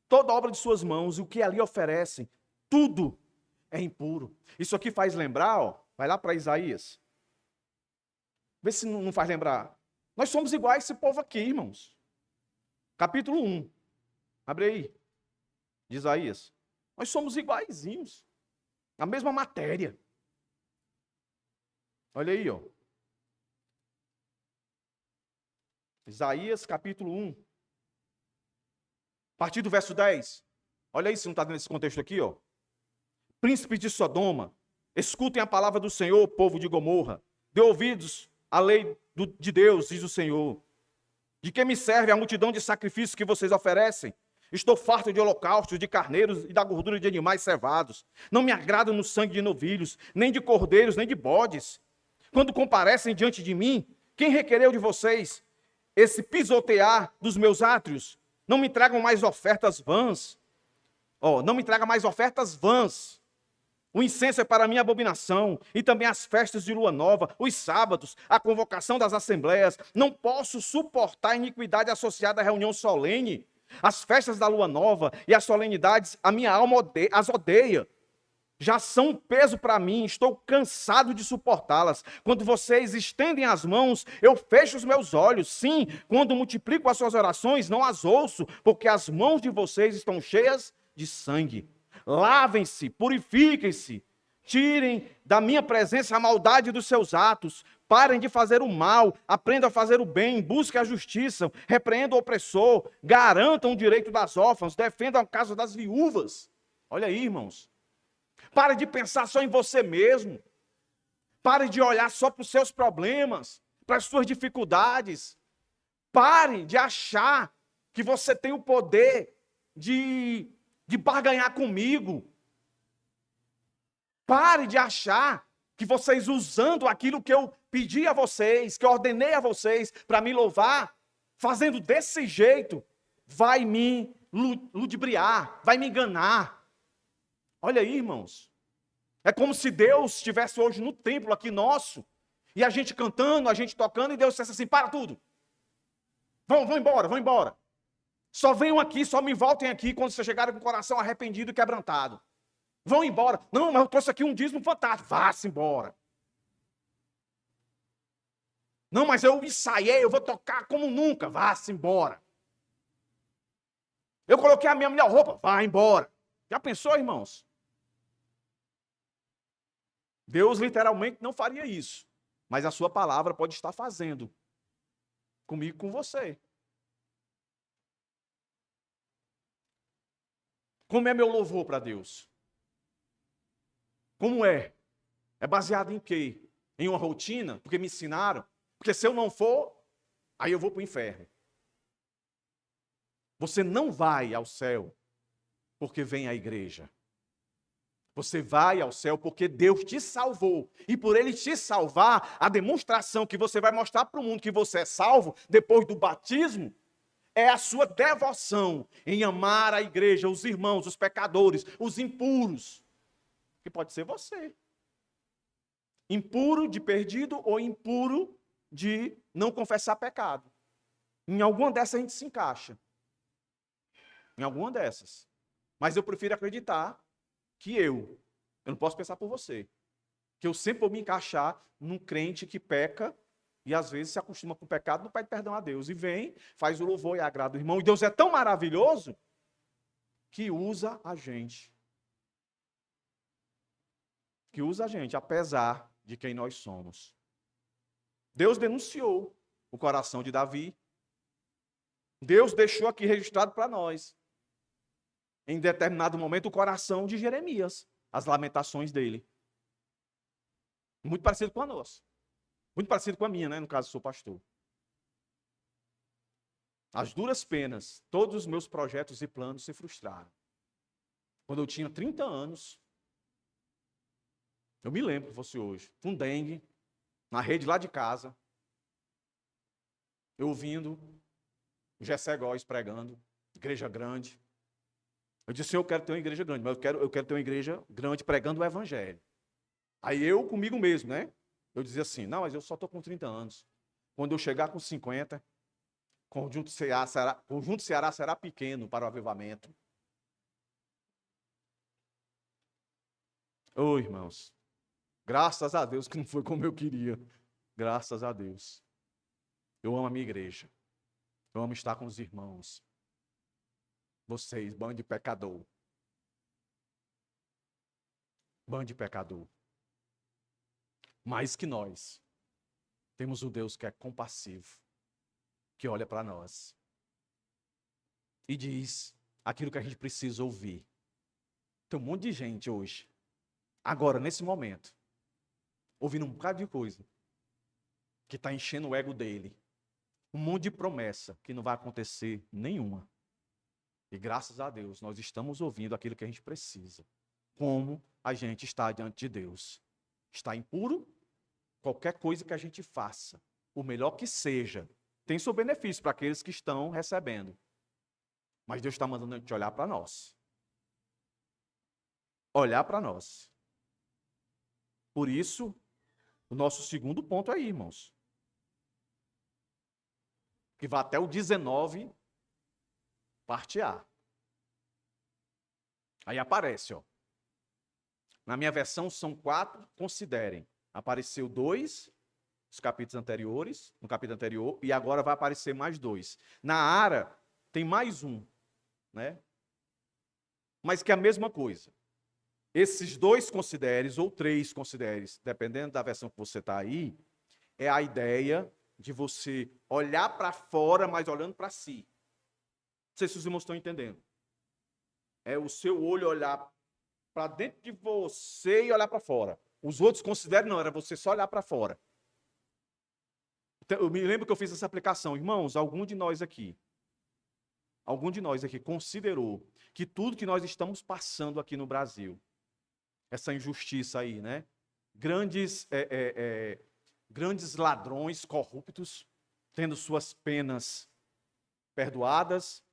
toda obra de suas mãos, o que ali oferecem, tudo é impuro. Isso aqui faz lembrar, ó, vai lá para Isaías. Vê se não faz lembrar. Nós somos iguais a esse povo aqui, irmãos. Capítulo 1. Abre aí. De Isaías. Nós somos iguaizinhos. A mesma matéria. Olha aí, ó. Isaías, capítulo 1. A partir do verso 10. Olha aí se não está nesse contexto aqui, ó. Príncipes de Sodoma, escutem a palavra do Senhor, povo de Gomorra. Dê ouvidos à lei de Deus, diz o Senhor. De que me serve a multidão de sacrifícios que vocês oferecem? Estou farto de holocaustos, de carneiros e da gordura de animais cevados. Não me agrado no sangue de novilhos, nem de cordeiros, nem de bodes. Quando comparecem diante de mim, quem requereu de vocês esse pisotear dos meus átrios? Não me tragam mais ofertas vãs. Não me traga mais ofertas vãs. O incenso é para mim abominação, e também as festas de lua nova, os sábados, a convocação das assembleias. Não posso suportar a iniquidade associada à reunião solene. As festas da lua nova e as solenidades, a minha alma as odeia. Já são um peso para mim, estou cansado de suportá-las. Quando vocês estendem as mãos, eu fecho os meus olhos. Sim, quando multiplico as suas orações, não as ouço, porque as mãos de vocês estão cheias de sangue. Lavem-se, purifiquem-se, tirem da minha presença a maldade dos seus atos, parem de fazer o mal, aprendam a fazer o bem, busquem a justiça, repreendam o opressor, garantam o direito das órfãs, defendam a casa das viúvas. Olha aí, irmãos. Pare de pensar só em você mesmo. Pare de olhar só para os seus problemas, para as suas dificuldades. Pare de achar que você tem o poder de barganhar comigo. Pare de achar que vocês, usando aquilo que eu pedi a vocês, que eu ordenei a vocês para me louvar, fazendo desse jeito, vai me ludibriar, vai me enganar. Olha aí, irmãos. É como se Deus estivesse hoje no templo aqui nosso, e a gente cantando, a gente tocando, e Deus dissesse assim: para tudo. Vão embora, vão embora. Só venham aqui, só me voltem aqui quando vocês chegarem com o coração arrependido e quebrantado. Vão embora. Não, mas eu trouxe aqui um dízimo fantástico. Vá-se embora. Não, mas eu ensaiei, eu vou tocar como nunca. Vá-se embora. Eu coloquei a minha melhor roupa. Vá embora. Já pensou, irmãos? Deus literalmente não faria isso. Mas a sua palavra pode estar fazendo. Comigo e com você. Como é meu louvor para Deus? Como é? É baseado em quê? Em uma rotina? Porque me ensinaram? Porque se eu não for, aí eu vou para o inferno. Você não vai ao céu porque vem à igreja. Você vai ao céu porque Deus te salvou. E por Ele te salvar, a demonstração que você vai mostrar para o mundo que você é salvo, depois do batismo, é a sua devoção em amar a igreja, os irmãos, os pecadores, os impuros. Que pode ser você. Impuro de perdido ou impuro de não confessar pecado. Em alguma dessas a gente se encaixa. Em alguma dessas. Mas eu prefiro acreditar que eu não posso pensar por você, que eu sempre vou me encaixar num crente que peca e às vezes se acostuma com o pecado, não pede perdão a Deus. E vem, faz o louvor e agrada o irmão. E Deus é tão maravilhoso que usa a gente. Que usa a gente, apesar de quem nós somos. Deus denunciou o coração de Davi. Deus deixou aqui registrado para nós, em determinado momento, o coração de Jeremias, as lamentações dele. Muito parecido com a nossa. Muito parecido com a minha, né? No caso, sou pastor. As duras penas, todos os meus projetos e planos se frustraram. Quando eu tinha 30 anos, eu me lembro que fosse hoje, com dengue, na rede lá de casa, eu ouvindo o Gessé Góes pregando, igreja grande. Eu disse, eu quero ter uma igreja grande, mas eu quero ter uma igreja grande pregando o evangelho. Aí eu comigo mesmo, né? Eu dizia assim, não, mas eu só estou com 30 anos. Quando eu chegar com 50, Conjunto Ceará será pequeno para o avivamento. Ô, irmãos, graças a Deus que não foi como eu queria. Graças a Deus. Eu amo a minha igreja. Eu amo estar com os irmãos. Vocês, bando de pecador. Bando de pecador. Mais que nós, temos um Deus que é compassivo, que olha para nós e diz aquilo que a gente precisa ouvir. Tem um monte de gente hoje, agora, nesse momento, ouvindo um bocado de coisa, que está enchendo o ego dele. Um monte de promessa que não vai acontecer nenhuma. E graças a Deus, nós estamos ouvindo aquilo que a gente precisa. Como a gente está diante de Deus. Está impuro? Qualquer coisa que a gente faça, o melhor que seja, tem seu benefício para aqueles que estão recebendo. Mas Deus está mandando a gente olhar para nós. Olhar para nós. Por isso, o nosso segundo ponto aí, irmãos. Que vai até o 19, parte A. Aí aparece, ó. Na minha versão são 4, considerem. Apareceu 2, os capítulos anteriores, no capítulo anterior, e agora vai aparecer mais 2. Na Ara, tem mais um, né? Mas que é a mesma coisa. Esses 2 consideres, ou 3 consideres, dependendo da versão que você está aí, é a ideia de você olhar para fora, mas olhando para si. Não sei se os irmãos estão entendendo. É o seu olho olhar para dentro de você e olhar para fora. Os outros consideram, não, era você só olhar para fora. Então, eu me lembro que eu fiz essa aplicação. Irmãos, algum de nós aqui considerou que tudo que nós estamos passando aqui no Brasil, essa injustiça aí, né? Grandes ladrões corruptos, tendo suas penas perdoadas,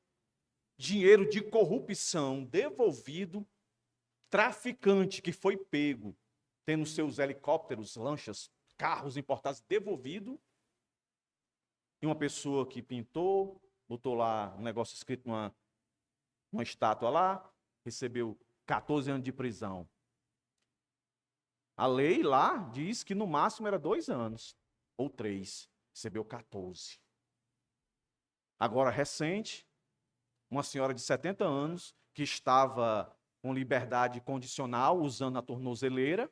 dinheiro de corrupção devolvido, traficante que foi pego, tendo seus helicópteros, lanchas, carros importados devolvido, e uma pessoa que pintou, botou lá um negócio escrito numa estátua lá, recebeu 14 anos de prisão. A lei lá diz que no máximo era 2 anos, ou 3, recebeu 14. Agora, recente, uma senhora de 70 anos, que estava com liberdade condicional, usando a tornozeleira,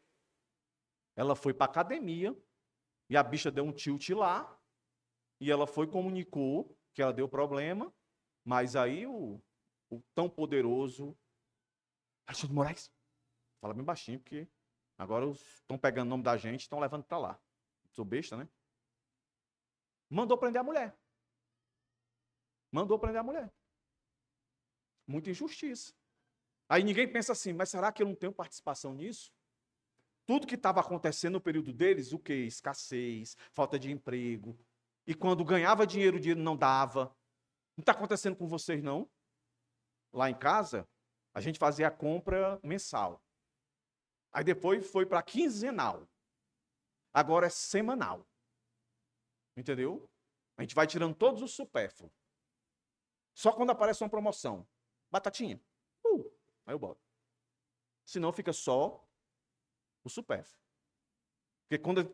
ela foi para a academia, e a bicha deu um tilt lá, e ela foi, comunicou que ela deu problema, mas aí o tão poderoso Alexandre de Moraes, fala bem baixinho, porque agora estão pegando o nome da gente e estão levando para lá. Sou besta, né? Mandou prender a mulher. Mandou prender a mulher. Muita injustiça. Aí ninguém pensa assim, mas será que eu não tenho participação nisso? Tudo que estava acontecendo no período deles, o quê? Escassez, falta de emprego. E quando ganhava dinheiro, o dinheiro não dava. Não está acontecendo com vocês, não? Lá em casa, a gente fazia a compra mensal. Aí depois foi para quinzenal. Agora é semanal. Entendeu? A gente vai tirando todos os supérfluos. Só quando aparece uma promoção. Batatinha. Aí eu boto. Senão fica só o supérfluo. Porque quando...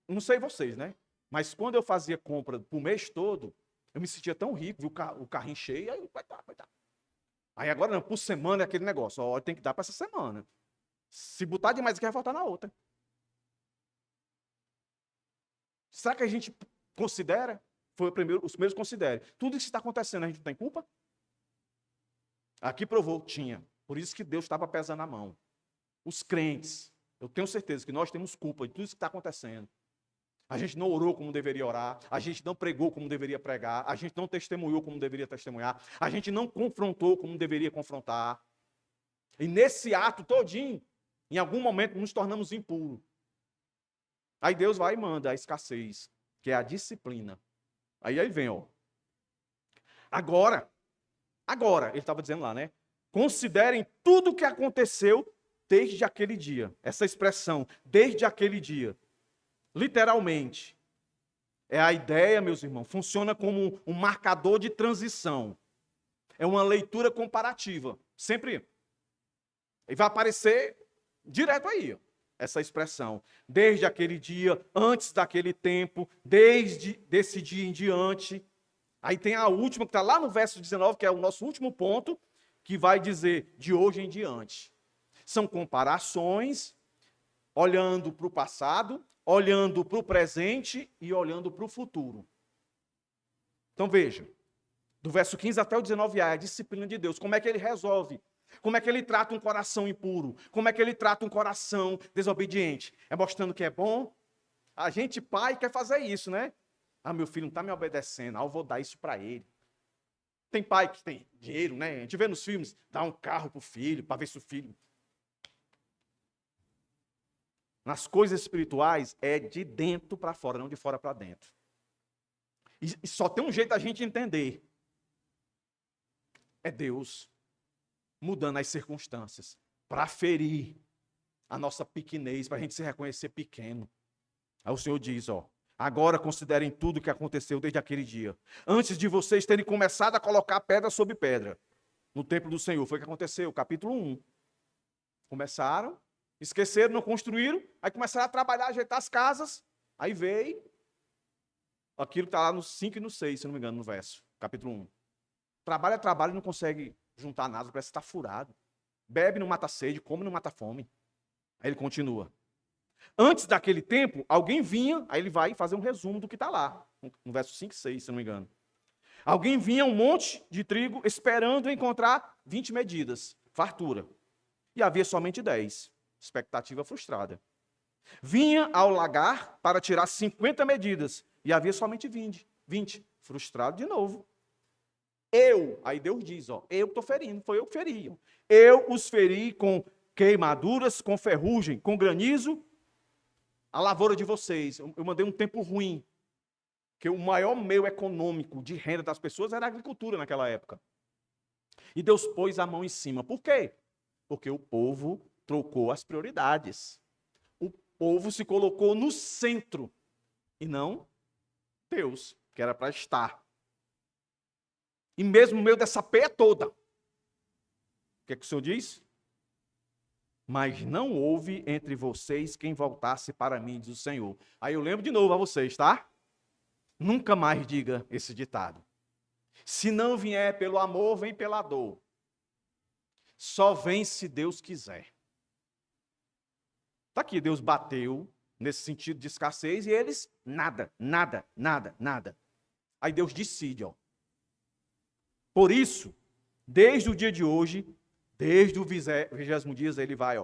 Não sei vocês, né? Mas quando eu fazia compra pro mês todo, eu me sentia tão rico, viu o carrinho cheio, aí vai dar. Aí agora não, por semana é aquele negócio. Ó, tem que dar para essa semana. Se botar demais aqui, vai faltar na outra. Será que a gente considera? Foi os primeiros considerem. Tudo isso que está acontecendo, a gente não tem culpa? Aqui provou, tinha. Por isso que Deus estava pesando a mão. Os crentes, eu tenho certeza que nós temos culpa de tudo isso que está acontecendo. A gente não orou como deveria orar, a gente não pregou como deveria pregar, a gente não testemunhou como deveria testemunhar, a gente não confrontou como deveria confrontar. E nesse ato todinho, em algum momento nos tornamos impuros. Aí Deus vai e manda a escassez, que é a disciplina. Aí vem, ó. Agora, ele estava dizendo lá, né? Considerem tudo o que aconteceu desde aquele dia. Essa expressão, desde aquele dia. Literalmente. É a ideia, meus irmãos, funciona como um marcador de transição. É uma leitura comparativa. Sempre. E vai aparecer direto aí, ó, essa expressão. Desde aquele dia, antes daquele tempo, desde desse dia em diante. Aí tem a última, que está lá no verso 19, que é o nosso último ponto, que vai dizer de hoje em diante. São comparações, olhando para o passado, olhando para o presente e olhando para o futuro. Então veja, do verso 15 até o 19a, é a disciplina de Deus. Como é que ele resolve? Como é que ele trata um coração impuro? Como é que ele trata um coração desobediente? É mostrando que é bom? A gente, pai, quer fazer isso, né? Ah, meu filho não está me obedecendo, eu vou dar isso para ele. Tem pai que tem dinheiro, né? A gente vê nos filmes, dá um carro para o filho, para ver se o filho... Nas coisas espirituais, é de dentro para fora, não de fora para dentro. E só tem um jeito da gente entender. É Deus mudando as circunstâncias para ferir a nossa pequenez, para a gente se reconhecer pequeno. Aí o Senhor diz, ó, agora considerem tudo o que aconteceu desde aquele dia. Antes de vocês terem começado a colocar pedra sobre pedra no templo do Senhor. Foi o que aconteceu, capítulo 1. Começaram, esqueceram, não construíram, aí começaram a trabalhar, ajeitar as casas, aí veio aquilo que está lá no 5 e no 6, se não me engano, no verso, capítulo 1. Trabalha, e não consegue juntar nada, parece que está furado. Bebe, não mata sede, come, não mata fome. Aí ele continua. Antes daquele tempo, alguém vinha, aí ele vai fazer um resumo do que está lá, no verso 5 e 6, se não me engano. Alguém vinha um monte de trigo esperando encontrar 20 medidas, fartura. E havia somente 10. Expectativa frustrada. Vinha ao lagar para tirar 50 medidas e havia somente 20. Frustrado de novo. Aí Deus diz, ó, eu estou ferindo, foi eu que feri. Eu os feri com queimaduras, com ferrugem, com granizo, a lavoura de vocês. Eu mandei um tempo ruim, que o maior meio econômico de renda das pessoas era a agricultura naquela época. E Deus pôs a mão em cima. Por quê? Porque o povo trocou as prioridades. O povo se colocou no centro e não Deus, que era para estar. E mesmo no meio dessa peia toda, o que é que o Senhor diz? Mas não houve entre vocês quem voltasse para mim, diz o Senhor. Aí eu lembro de novo a vocês, tá? Nunca mais diga esse ditado. Se não vier pelo amor, vem pela dor. Só vem se Deus quiser. Está aqui, Deus bateu nesse sentido de escassez e eles nada. Aí Deus decide, ó. Por isso, desde o dia de hoje, Desde o 20º dia ele vai,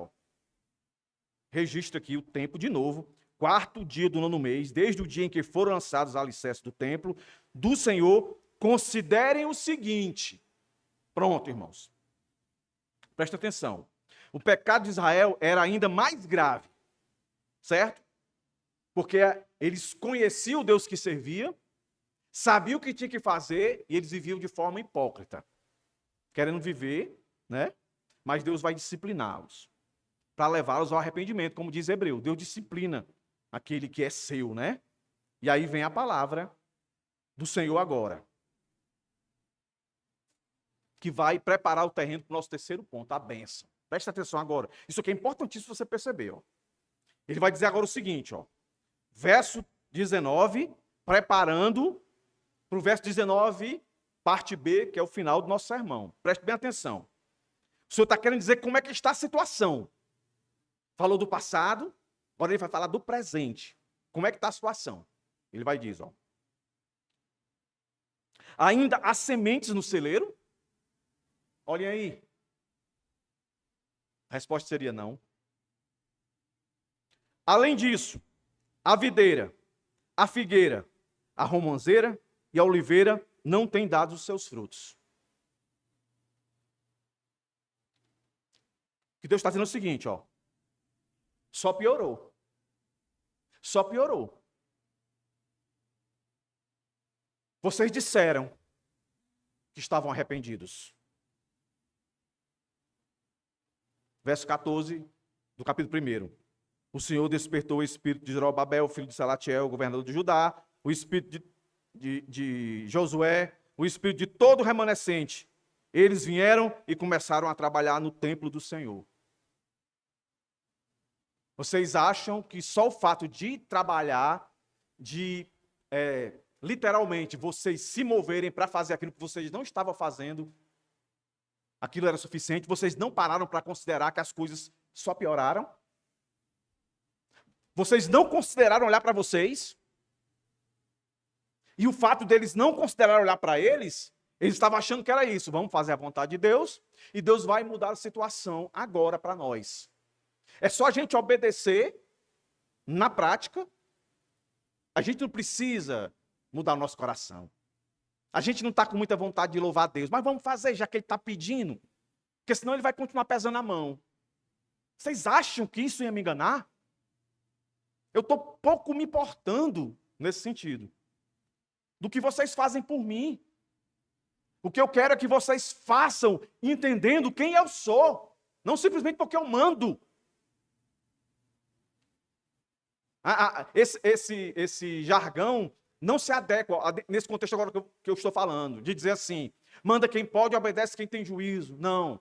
registra aqui o tempo de novo, 4º dia do 9º mês, desde o dia em que foram lançados os alicerces do templo do Senhor, considerem o seguinte. Pronto, irmãos. Presta atenção. O pecado de Israel era ainda mais grave, certo? Porque eles conheciam o Deus que servia, sabiam o que tinha que fazer e eles viviam de forma hipócrita, querendo viver, né? Mas Deus vai discipliná-los para levá-los ao arrependimento, como diz Hebreu. Deus disciplina aquele que é seu, né? E aí vem a palavra do Senhor agora, que vai preparar o terreno para o nosso terceiro ponto, a bênção. Presta atenção agora. Isso aqui é importantíssimo você perceber. Ele vai dizer agora o seguinte, verso 19, preparando para o verso 19, parte B, que é o final do nosso sermão. Preste bem atenção. O Senhor está querendo dizer como é que está a situação. Falou do passado, agora ele vai falar do presente. Como é que está a situação? Ele vai dizer, ainda há sementes no celeiro? Olhem aí. A resposta seria não. Além disso, a videira, a figueira, a romanceira e a oliveira não têm dado os seus frutos. O que Deus está dizendo é o seguinte, só piorou. Só piorou. Vocês disseram que estavam arrependidos. Verso 14 do capítulo 1. O Senhor despertou o espírito de Zorobabel, filho de Salatiel, governador de Judá, o espírito de Josué, o espírito de todo o remanescente. Eles vieram e começaram a trabalhar no templo do Senhor. Vocês acham que só o fato de trabalhar, literalmente, vocês se moverem para fazer aquilo que vocês não estavam fazendo, aquilo era suficiente? Vocês não pararam para considerar que as coisas só pioraram? Vocês não consideraram olhar para vocês? E o fato deles não considerar olhar para eles estavam achando que era isso. Vamos fazer a vontade de Deus e Deus vai mudar a situação agora para nós. É só a gente obedecer na prática. A gente não precisa mudar o nosso coração. A gente não está com muita vontade de louvar a Deus, mas vamos fazer, já que Ele está pedindo, porque senão Ele vai continuar pesando a mão. Vocês acham que isso ia me enganar? Eu estou pouco me importando nesse sentido do que vocês fazem por mim. O que eu quero é que vocês façam entendendo quem eu sou, não simplesmente porque eu mando. Esse jargão não se adequa nesse contexto agora que eu estou falando, de dizer assim, manda quem pode, obedece quem tem juízo. Não.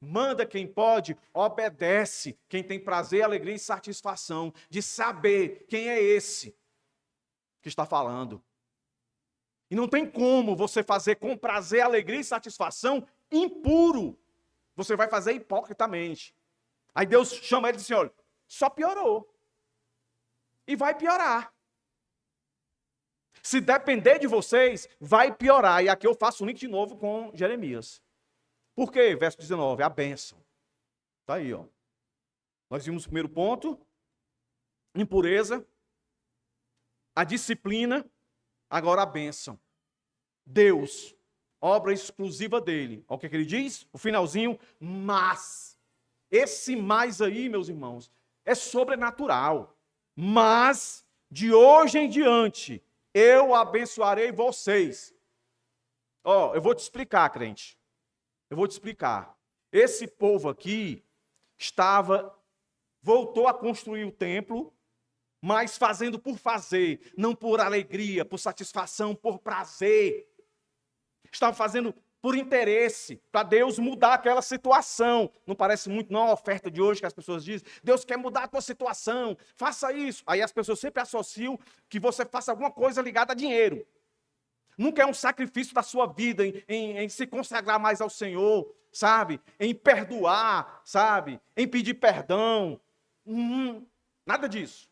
Manda quem pode, obedece quem tem prazer, alegria e satisfação de saber quem é esse que está falando. E não tem como você fazer com prazer, alegria e satisfação impuro. Você vai fazer hipocritamente. Aí Deus chama ele e diz assim, olha, só piorou. E vai piorar. Se depender de vocês, vai piorar. E aqui eu faço um link de novo com Jeremias. Por quê? Verso 19, a bênção. Está aí, Nós vimos o primeiro ponto, impureza, a disciplina, agora a bênção. Deus, obra exclusiva dele. Olha o que ele diz, o finalzinho, mas. Esse mais aí, meus irmãos, é sobrenatural. Mas, de hoje em diante, eu abençoarei vocês. Eu vou te explicar, crente. Eu vou te explicar. Esse povo aqui voltou a construir o templo, mas fazendo por fazer, não por alegria, por satisfação, por prazer. Estava fazendo por interesse, para Deus mudar aquela situação. Não parece muito, não, a oferta de hoje que as pessoas dizem, Deus quer mudar a tua situação, faça isso. Aí as pessoas sempre associam que você faça alguma coisa ligada a dinheiro. Nunca é um sacrifício da sua vida em se consagrar mais ao Senhor, sabe? Em perdoar, sabe? Em pedir perdão. Nada disso.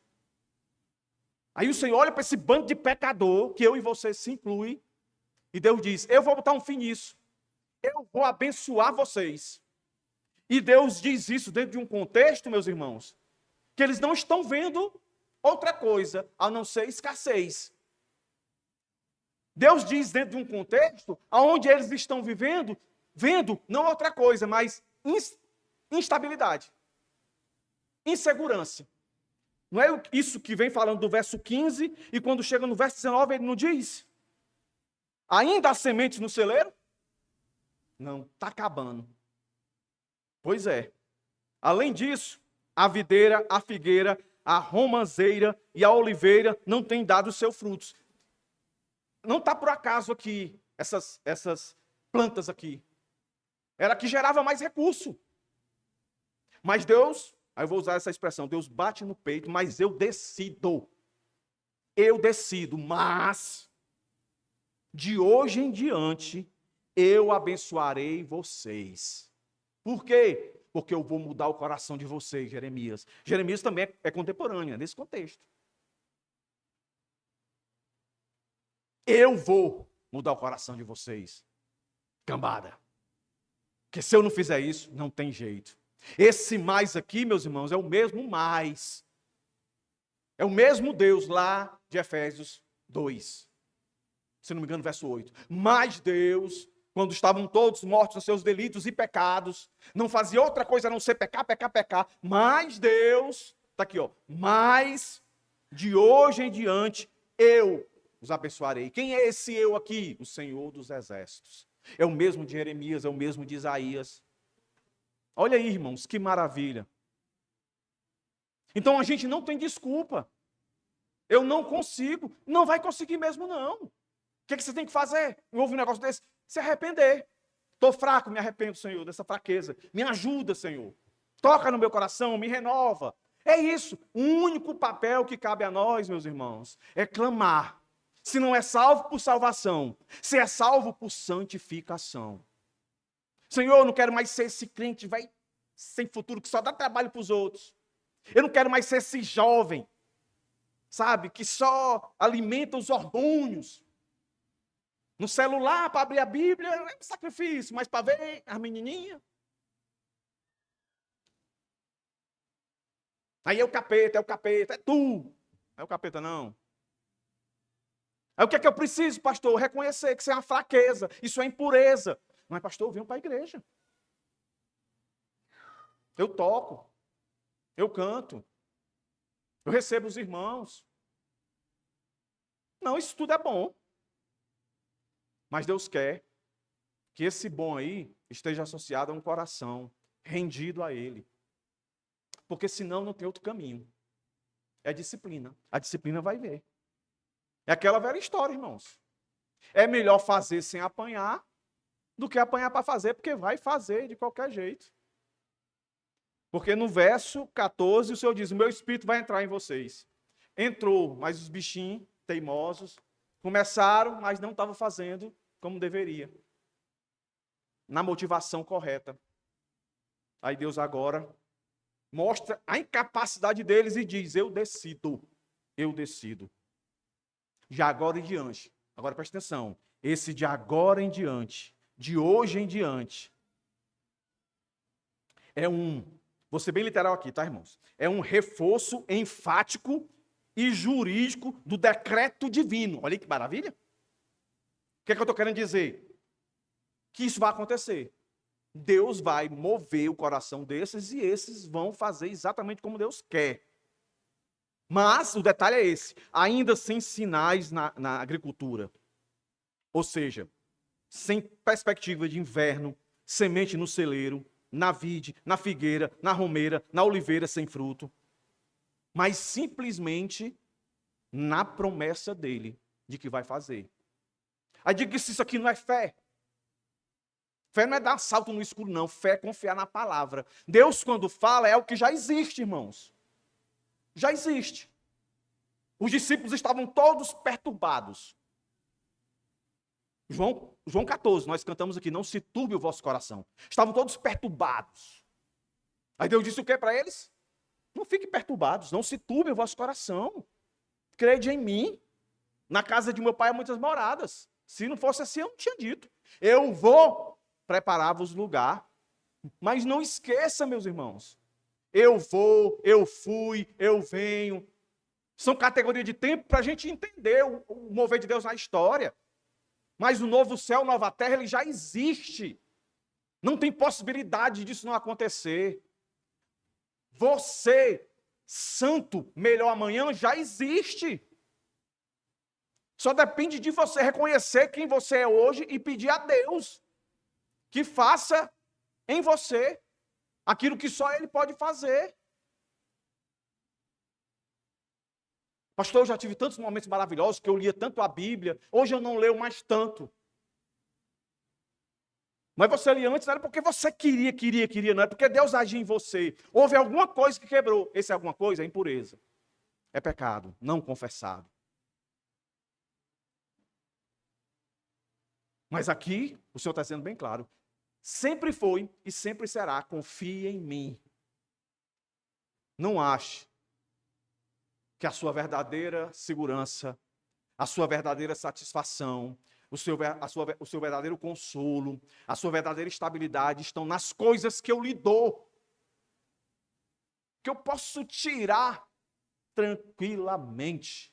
Aí o Senhor olha para esse bando de pecador, que eu e você se inclui, e Deus diz, eu vou botar um fim nisso. Eu vou abençoar vocês. E Deus diz isso dentro de um contexto, meus irmãos, que eles não estão vendo outra coisa a não ser escassez. Deus diz dentro de um contexto onde eles estão vendo não outra coisa, mas instabilidade, insegurança. Não é isso que vem falando do verso 15, e quando chega no verso 19, ele não diz: ainda há sementes no celeiro? Não, está acabando. Pois é. Além disso, a videira, a figueira, a romanceira e a oliveira não têm dado os seus frutos. Não está por acaso aqui, essas plantas aqui. Era que gerava mais recurso. Mas Deus, aí eu vou usar essa expressão, Deus bate no peito, mas eu decido, mas de hoje em diante eu abençoarei vocês. Por quê? Porque eu vou mudar o coração de vocês, Jeremias. Jeremias também é contemporâneo, é nesse contexto. Eu vou mudar o coração de vocês, cambada. Porque se eu não fizer isso, não tem jeito. Esse mais aqui, meus irmãos, é o mesmo mais. É o mesmo Deus lá de Efésios 2. Se não me engano, verso 8. Mas Deus, quando estavam todos mortos nos seus delitos e pecados, não fazia outra coisa a não ser pecar. Mas Deus, está aqui, ó. Mas de hoje em diante eu os abençoarei. Quem é esse eu aqui? O Senhor dos Exércitos. É o mesmo de Jeremias, é o mesmo de Isaías. Olha aí, irmãos, que maravilha. Então a gente não tem desculpa. Eu não consigo. Não vai conseguir mesmo, não. O que você tem que fazer? Houve um negócio desse? Se arrepender. Estou fraco, me arrependo, Senhor, dessa fraqueza. Me ajuda, Senhor. Toca no meu coração, me renova. É isso. O único papel que cabe a nós, meus irmãos, é clamar. Se não é salvo por salvação, se é salvo por santificação. Senhor, eu não quero mais ser esse crente sem futuro, que só dá trabalho para os outros. Eu não quero mais ser esse jovem, sabe, que só alimenta os hormônios. No celular, para abrir a Bíblia, é um sacrifício, mas para ver a menininha. Aí é o capeta, é tu. Não é o capeta, não. Aí o que é que eu preciso, pastor? Reconhecer que isso é uma fraqueza, isso é impureza. Mas, pastor, eu venho para a igreja. Eu toco, eu canto, eu recebo os irmãos. Não, isso tudo é bom. Mas Deus quer que esse bom aí esteja associado a um coração rendido a Ele. Porque senão não tem outro caminho. É disciplina. A disciplina vai ver. É aquela velha história, irmãos. É melhor fazer sem apanhar do que apanhar para fazer, porque vai fazer de qualquer jeito. Porque no verso 14 o Senhor diz: o meu espírito vai entrar em vocês. Entrou, mas os bichinhos teimosos começaram, mas não estavam fazendo como deveria. Na motivação correta. Aí Deus agora mostra a incapacidade deles e diz: eu decido. De agora em diante. Agora presta atenção. Esse de agora em diante, de hoje em diante, vou ser bem literal aqui, tá, irmãos? É um reforço enfático e jurídico do decreto divino. Olha que maravilha. O que é que eu estou querendo dizer? Que isso vai acontecer. Deus vai mover o coração desses e esses vão fazer exatamente como Deus quer. Mas o detalhe é esse, ainda sem sinais na agricultura. Ou seja, sem perspectiva de inverno, semente no celeiro, na vide, na figueira, na romeira, na oliveira sem fruto. Mas simplesmente na promessa dele de que vai fazer. Aí diga que isso aqui não é fé. Fé não é dar salto no escuro, não. Fé é confiar na palavra. Deus, quando fala, é o que já existe, irmãos. Já existe. Os discípulos estavam todos perturbados. João 14, nós cantamos aqui: não se turbe o vosso coração. Estavam todos perturbados. Aí Deus disse o que para eles? Não fiquem perturbados, não se turbe o vosso coração. Crede em mim. Na casa de meu pai há muitas moradas. Se não fosse assim, eu não tinha dito. Eu vou preparar-vos lugar. Mas não esqueça, meus irmãos, eu vou, eu fui, eu venho. São categorias de tempo para a gente entender o mover de Deus na história. Mas o novo céu, nova terra, ele já existe. Não tem possibilidade disso não acontecer. Você, santo, melhor amanhã, já existe. Só depende de você reconhecer quem você é hoje e pedir a Deus que faça em você aquilo que só Ele pode fazer. Pastor, eu já tive tantos momentos maravilhosos que eu lia tanto a Bíblia, hoje eu não leio mais tanto. Mas você lia antes, não era porque você queria, não é porque Deus agia em você. Houve alguma coisa que quebrou. Esse alguma coisa é impureza. É pecado, não confessado. Mas aqui, o Senhor está sendo bem claro. Sempre foi e sempre será. Confie em mim. Não ache que a sua verdadeira segurança, a sua verdadeira satisfação, o seu verdadeiro consolo, a sua verdadeira estabilidade estão nas coisas que eu lhe dou. Que eu posso tirar tranquilamente.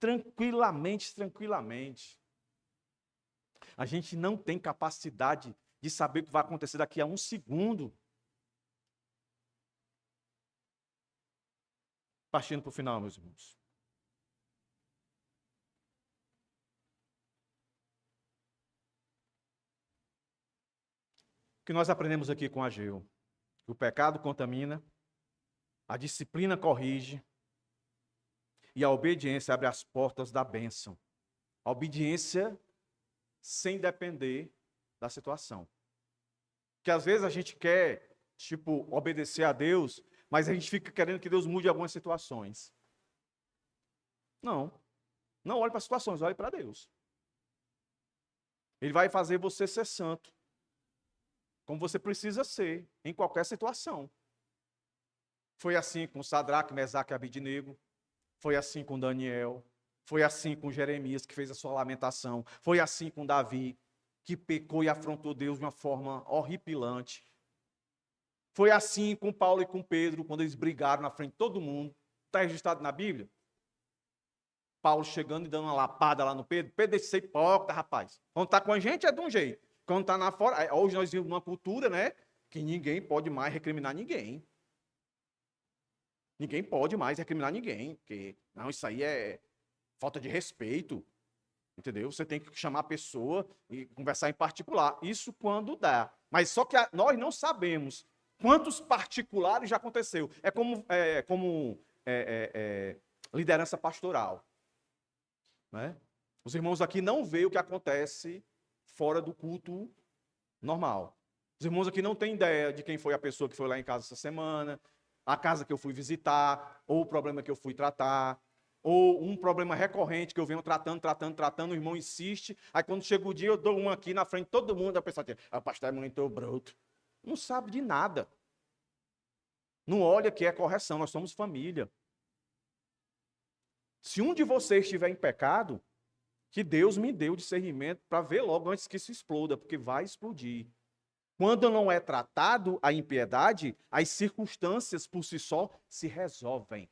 Tranquilamente. A gente não tem capacidade de saber o que vai acontecer daqui a um segundo. Partindo para o final, meus irmãos. O que nós aprendemos aqui com Ageu? O pecado contamina, a disciplina corrige e a obediência abre as portas da bênção. A obediência sem depender da situação. Porque às vezes a gente quer, obedecer a Deus, mas a gente fica querendo que Deus mude algumas situações. Não olhe para as situações, olhe para Deus. Ele vai fazer você ser santo, como você precisa ser, em qualquer situação. Foi assim com Sadraque, Mesaque e Abidnego, foi assim com Daniel, foi assim com Jeremias, que fez a sua lamentação, foi assim com Davi, que pecou e afrontou Deus de uma forma horripilante. Foi assim com Paulo e com Pedro, quando eles brigaram na frente de todo mundo. Está registrado na Bíblia? Paulo chegando e dando uma lapada lá no Pedro. Pedro, deixa de ser hipócrita, rapaz. Quando está com a gente é de um jeito. Quando está na fora... Hoje nós vivemos numa cultura, né? Que ninguém pode mais recriminar ninguém. Ninguém pode mais recriminar ninguém. Porque, não, isso aí é falta de respeito. Entendeu? Você tem que chamar a pessoa e conversar em particular. Isso quando dá. Mas só que nós não sabemos quantos particulares já aconteceu. É como liderança pastoral. Né? Os irmãos aqui não veem o que acontece fora do culto normal. Os irmãos aqui não têm ideia de quem foi a pessoa que foi lá em casa essa semana, a casa que eu fui visitar, ou o problema que eu fui tratar, ou um problema recorrente que eu venho tratando, o irmão insiste, aí quando chega o dia eu dou um aqui na frente de todo mundo, a pessoa diz, o pastor é muito bruto. Não sabe de nada. Não olha que é correção, nós somos família. Se um de vocês estiver em pecado, que Deus me deu discernimento para ver logo antes que isso exploda, porque vai explodir. Quando não é tratado a impiedade, as circunstâncias por si só se resolvem.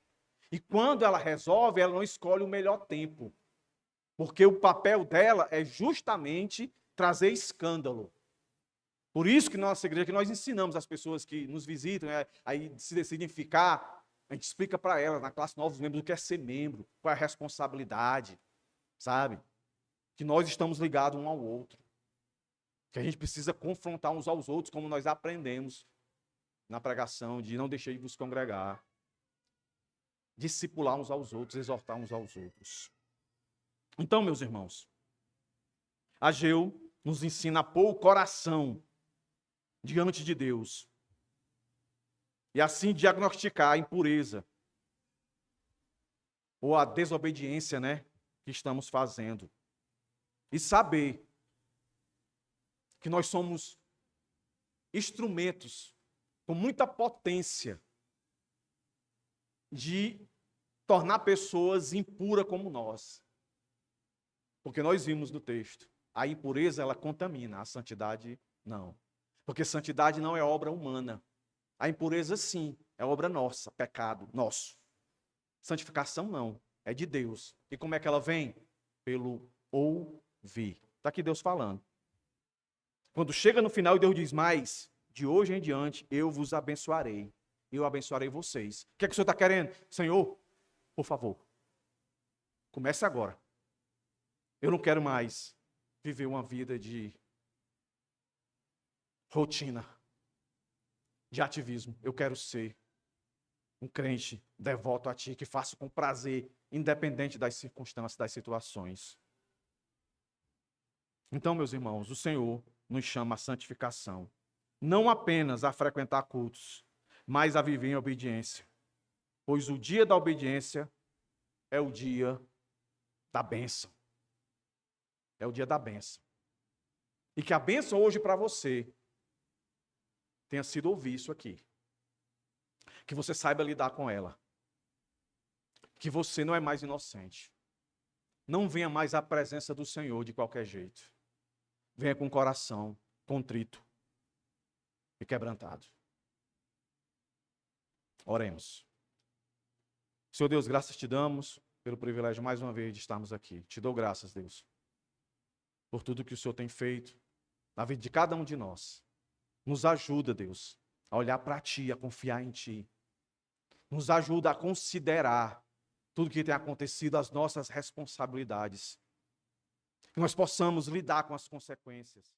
E quando ela resolve, ela não escolhe o melhor tempo. Porque o papel dela é justamente trazer escândalo. Por isso que nossa igreja, que nós ensinamos as pessoas que nos visitam, aí se decidem ficar, a gente explica para elas, na classe novos membros, o que é ser membro, qual é a responsabilidade, sabe? Que nós estamos ligados um ao outro. Que a gente precisa confrontar uns aos outros, como nós aprendemos na pregação, de não deixar de vos congregar. Discipular uns aos outros, exortar uns aos outros. Então, meus irmãos, Ageu nos ensina a pôr o coração diante de Deus e assim diagnosticar a impureza ou a desobediência, que estamos fazendo. E saber que nós somos instrumentos com muita potência de tornar pessoas impuras como nós. Porque nós vimos no texto, a impureza ela contamina, a santidade não. Porque santidade não é obra humana. A impureza, sim, é obra nossa, pecado nosso. Santificação, não, é de Deus. E como é que ela vem? Pelo ouvir. Está aqui Deus falando. Quando chega no final e Deus diz, mas de hoje em diante eu vos abençoarei. Eu abençoarei vocês. O que é que o Senhor está querendo? Senhor, por favor, comece agora. Eu não quero mais viver uma vida de rotina, de ativismo. Eu quero ser um crente devoto a Ti, que faço com prazer, independente das circunstâncias, das situações. Então, meus irmãos, o Senhor nos chama à santificação. Não apenas a frequentar cultos, mas a viver em obediência. Pois o dia da obediência é o dia da bênção. É o dia da bênção. E que a bênção hoje para você tenha sido ouvir isso aqui. Que você saiba lidar com ela. Que você não é mais inocente. Não venha mais à presença do Senhor de qualquer jeito. Venha com o coração contrito e quebrantado. Oremos. Senhor Deus, graças te damos pelo privilégio mais uma vez de estarmos aqui. Te dou graças, Deus, por tudo que o Senhor tem feito na vida de cada um de nós. Nos ajuda, Deus, a olhar para Ti, a confiar em Ti. Nos ajuda a considerar tudo que tem acontecido, as nossas responsabilidades. Que nós possamos lidar com as consequências.